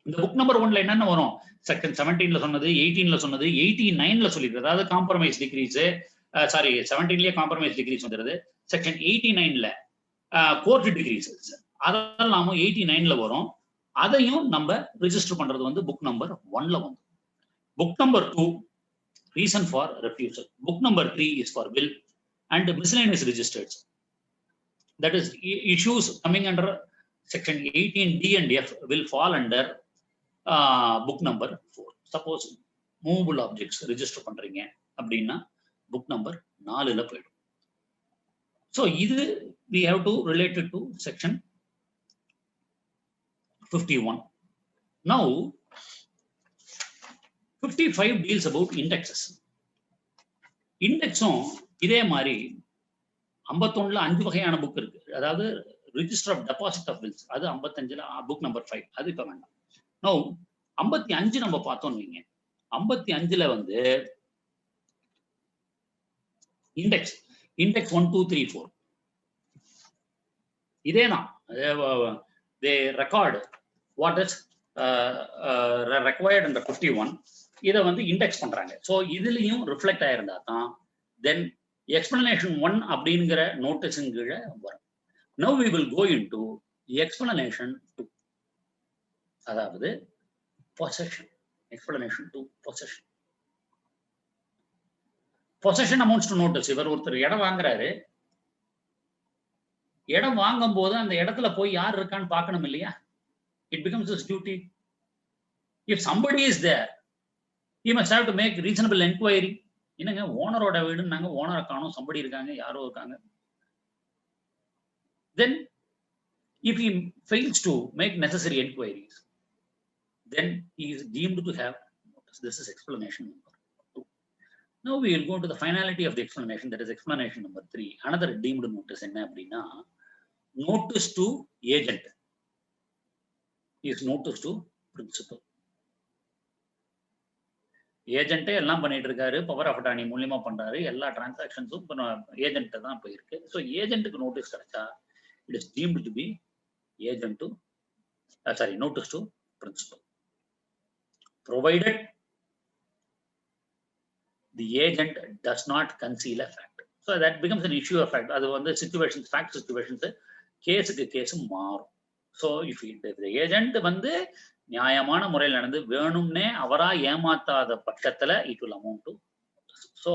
இந்த book number 1ல என்னென்ன வரும், section 17ல சொன்னது, 18ல சொன்னது, 89ல சொல்லிருக்கு, அதாவது compromise decrees, sorry 17லயே compromise decrees வந்துருது, செக்ஷன் 89ல கோர்ட் டிகிரீஸ், அதெல்லாமும் 89ல வரும். அதையும் நம்ம ரெஜிஸ்டர் பண்றது வந்து புக் நம்பர் 1ல வந்து. Book number 2 reason for refusal. Book number 3 is for will and miscellaneous registers, that is issues coming under section 18D and F will fall under book number 4. Suppose movable objects register பண்றீங்க அப்படின்னா book number 4ல போயிடும். So இது we have to relate it to section 51. Now 55 deals about indexes. இண்டெக்ஸும் இதே மாதிரி 51ல 5 வகையான book இருக்கு. அதாவது register of deposit of bills, அது 55ல புக் நம்பர் 5, அது இப்ப வேண்டாம். நோ 55 நம்ம பார்த்தோம் நீங்க, 55ல வந்து இண்டெக்ஸ் 1 2 3 4 இதேதான். they record what is required under 51. இதை வந்து இண்டெக்ஸ் பண்றாங்க. ஸோ இதுலயும் ரிஃப்ளெக்ட் ஆயிருந்தா தான் தென் explanation 1 அப்படிங்கிற நோட்டீஸின் கீழே வரும். Now we will go into explanation 2, அதாவது possession. explanation 2 possession. possession amounts to notice. இவர் ஒருத்தர் இடம் வாங்குறாரு, இடம் வாங்கும் போது அந்த இடத்துல போய் யார் இருக்கான்னு பார்க்கணும் இல்லையா? It becomes his duty. If somebody is there, he must have to make reasonable inquiry. என்னங்க ஓனரோட வீடுன்னு நாங்க ஓனரை காணோம், சம்படி இருக்காங்க, யாரோ இருக்காங்க. Then if he fails to make necessary inquiries, then he is deemed to have notice. This is explanation number 2. Now we will go to the finality of the explanation, that is explanation number 3. Another deemed notice என்ன அப்படின்னா, notice to agent is notice to principal. ஏஜென்ட்டே எல்லாம் பண்ணிட்டு இருக்காரு, power of attorney மூலியமா பண்றாரு, எல்லா டிரான்சாக்ஷன்ஸும் agent தான் போயிருக்கு. ஸோ ஏஜென்ட்டுக்கு நோட்டீஸ் கிடைச்சா it is deemed to be agent to notice to principal, provided the agent does not conceal a fact. So that becomes an issue of fact. அது வந்து situations, fact situations, கேஸுக்கு case மாறும். So if the agent வந்து நியாயமான முறையில் நடந்து வேணும்னே அவரா ஏமாத்தாத பட்சத்துல it will amount to. So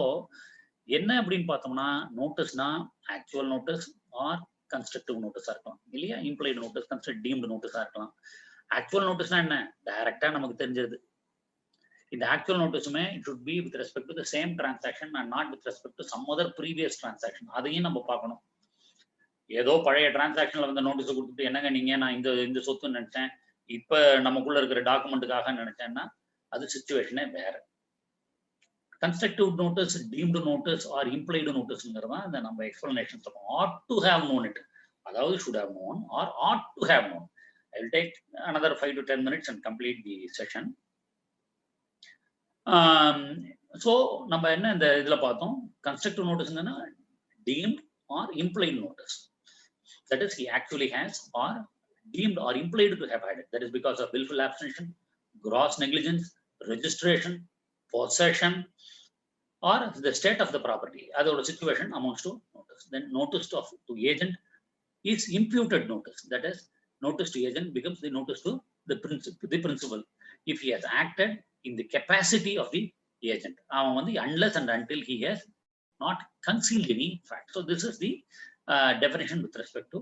என்ன அப்படின்னு பார்த்தோம்னா, நோட்டீஸ்னா ஆக்சுவல் நோட்டீஸ் ஆர் கன்ஸ்ட்ரக்டிவ் நோட்டீஸா இருக்கலாம் இல்லையா, இம்ப்ளாய்டு நோட்டீஸ், கன்ஸ்ட்ரக்ட் டீம்டு நோட்டீஸா இருக்கலாம். ஆக்சுவல் நோட்டீஸ்னா என்ன, டைரக்டா நமக்கு தெரிஞ்சது. இந்த ஆக்சுவல் நோட்டீஸுமே it should be with respect to the same transaction and not with respect to some other previous transaction. அதையும் நம்ம பார்க்கணும். ஏதோ பழைய டிரான்சாக்ஷன்ல வந்து நோட்டீஸ் கொடுத்துட்டு என்னங்க நீங்க நான் இந்த சொத்து நினைச்சேன், இப்ப நமக்குள்ள இருக்கிற டாக்குமெண்ட்டுக்காக நினைச்சேன்னா அது சிச்சுவேஷனே வேற. Constructive notice, deemed notice or implied நோட்டீஸ்ங்கிறதா இந்த நம்ம எக்ஸ்பிளனேஷன் சொல்றோம். Ought to have known it, அதாவது should have known or ought to have known. I will take another 5 to 10 minutes and complete the session. So நம்ம என்ன இந்த இதுல பார்த்தோம், கன்ஸ்ட்ரக்டிவ் நோட்டீஸ்னா deemed or implied notice, that is he actually has or deemed or implied to have had it. That is because of willful abstention, gross negligence, registration, possession, or the state of the property. Other situation amounts to notice. Then notice to agent is imputed notice. That is, notice to agent becomes the notice to the principal. if he has acted in the capacity of the agent. Unless and until he has not concealed any fact. So this is the definition with respect to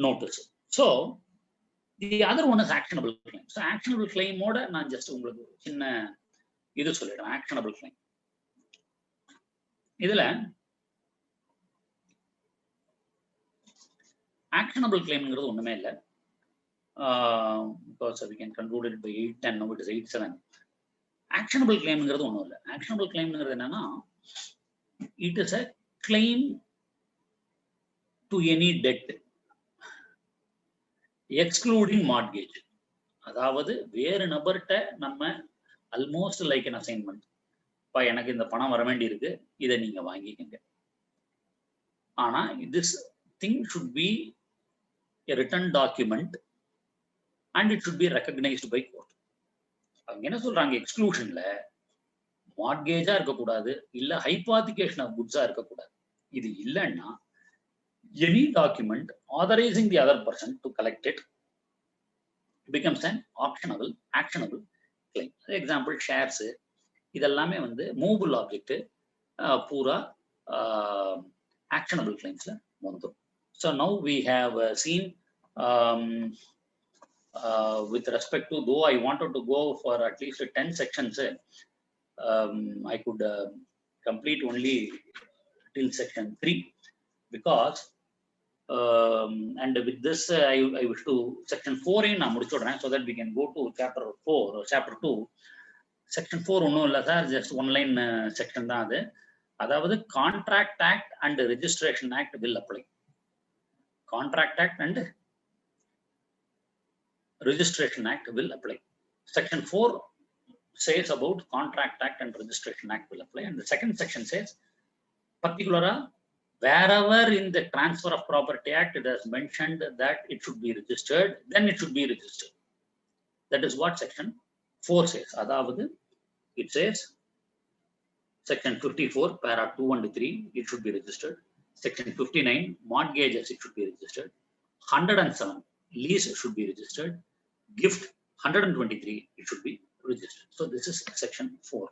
notice. So the other one is actionable claim. So actionable claim oda நான் just உங்களுக்கு சின்ன இது சொல்லிடுறேன். actionable claim இதுல actionable claimங்கிறது ஒண்ணுமே இல்லை. Because we can conclude it by 8:10, now it is 8:07. actionable claimங்கிறது ஒண்ணும் இல்லை. actionable claimங்கிறது என்னன்னா, it is a claim to any debt excluding mortgage. அதாவது வேறு நபர்கிட்ட நம்ம almost like an assignment, இப்போ எனக்கு இந்த பணம் வர வேண்டி இருக்கு, இதை நீங்க வாங்கிக்கங்க. ஆனா this thing should be a written document and it should be recognized by court. அவங்க என்ன சொல்றாங்க, எக்ஸ்க்ளூஷன்ல மார்ட்கேஜா இருக்கக்கூடாது, இல்ல ஹைபாத்திகேஷன் ஆஃப் குட்ஸா இருக்கக்கூடாது. இது இல்லைன்னா any document authorizing the other person to collect it becomes an actionable claim. Example, shares இதெல்லாமே movable object பூரா actionable claims வந்துரும். So now we have seen with respect to, though I wanted to go for at least 10 sections, I could complete only till section 3 because and with this I wish to section 4 in so that we can go to chapter 4 or chapter 2. section 4 ஒன்னும் இல்ல sir, just one line section தான் அது. அதாவது Contract Act and Registration Act will apply. Contract Act and Registration Act will apply. Section 4 says about Contract Act and Registration Act will apply, and the second section says particularly wherever in the Transfer of Property Act it has mentioned that it should be registered, then it should be registered. That is what section 4 says. அதாவது it says section 54 para 2 and 3 it should be registered. Section 59 mortgages it should be registered. 107 lease should be registered. Gift 123 it should be registered. So this is section 4.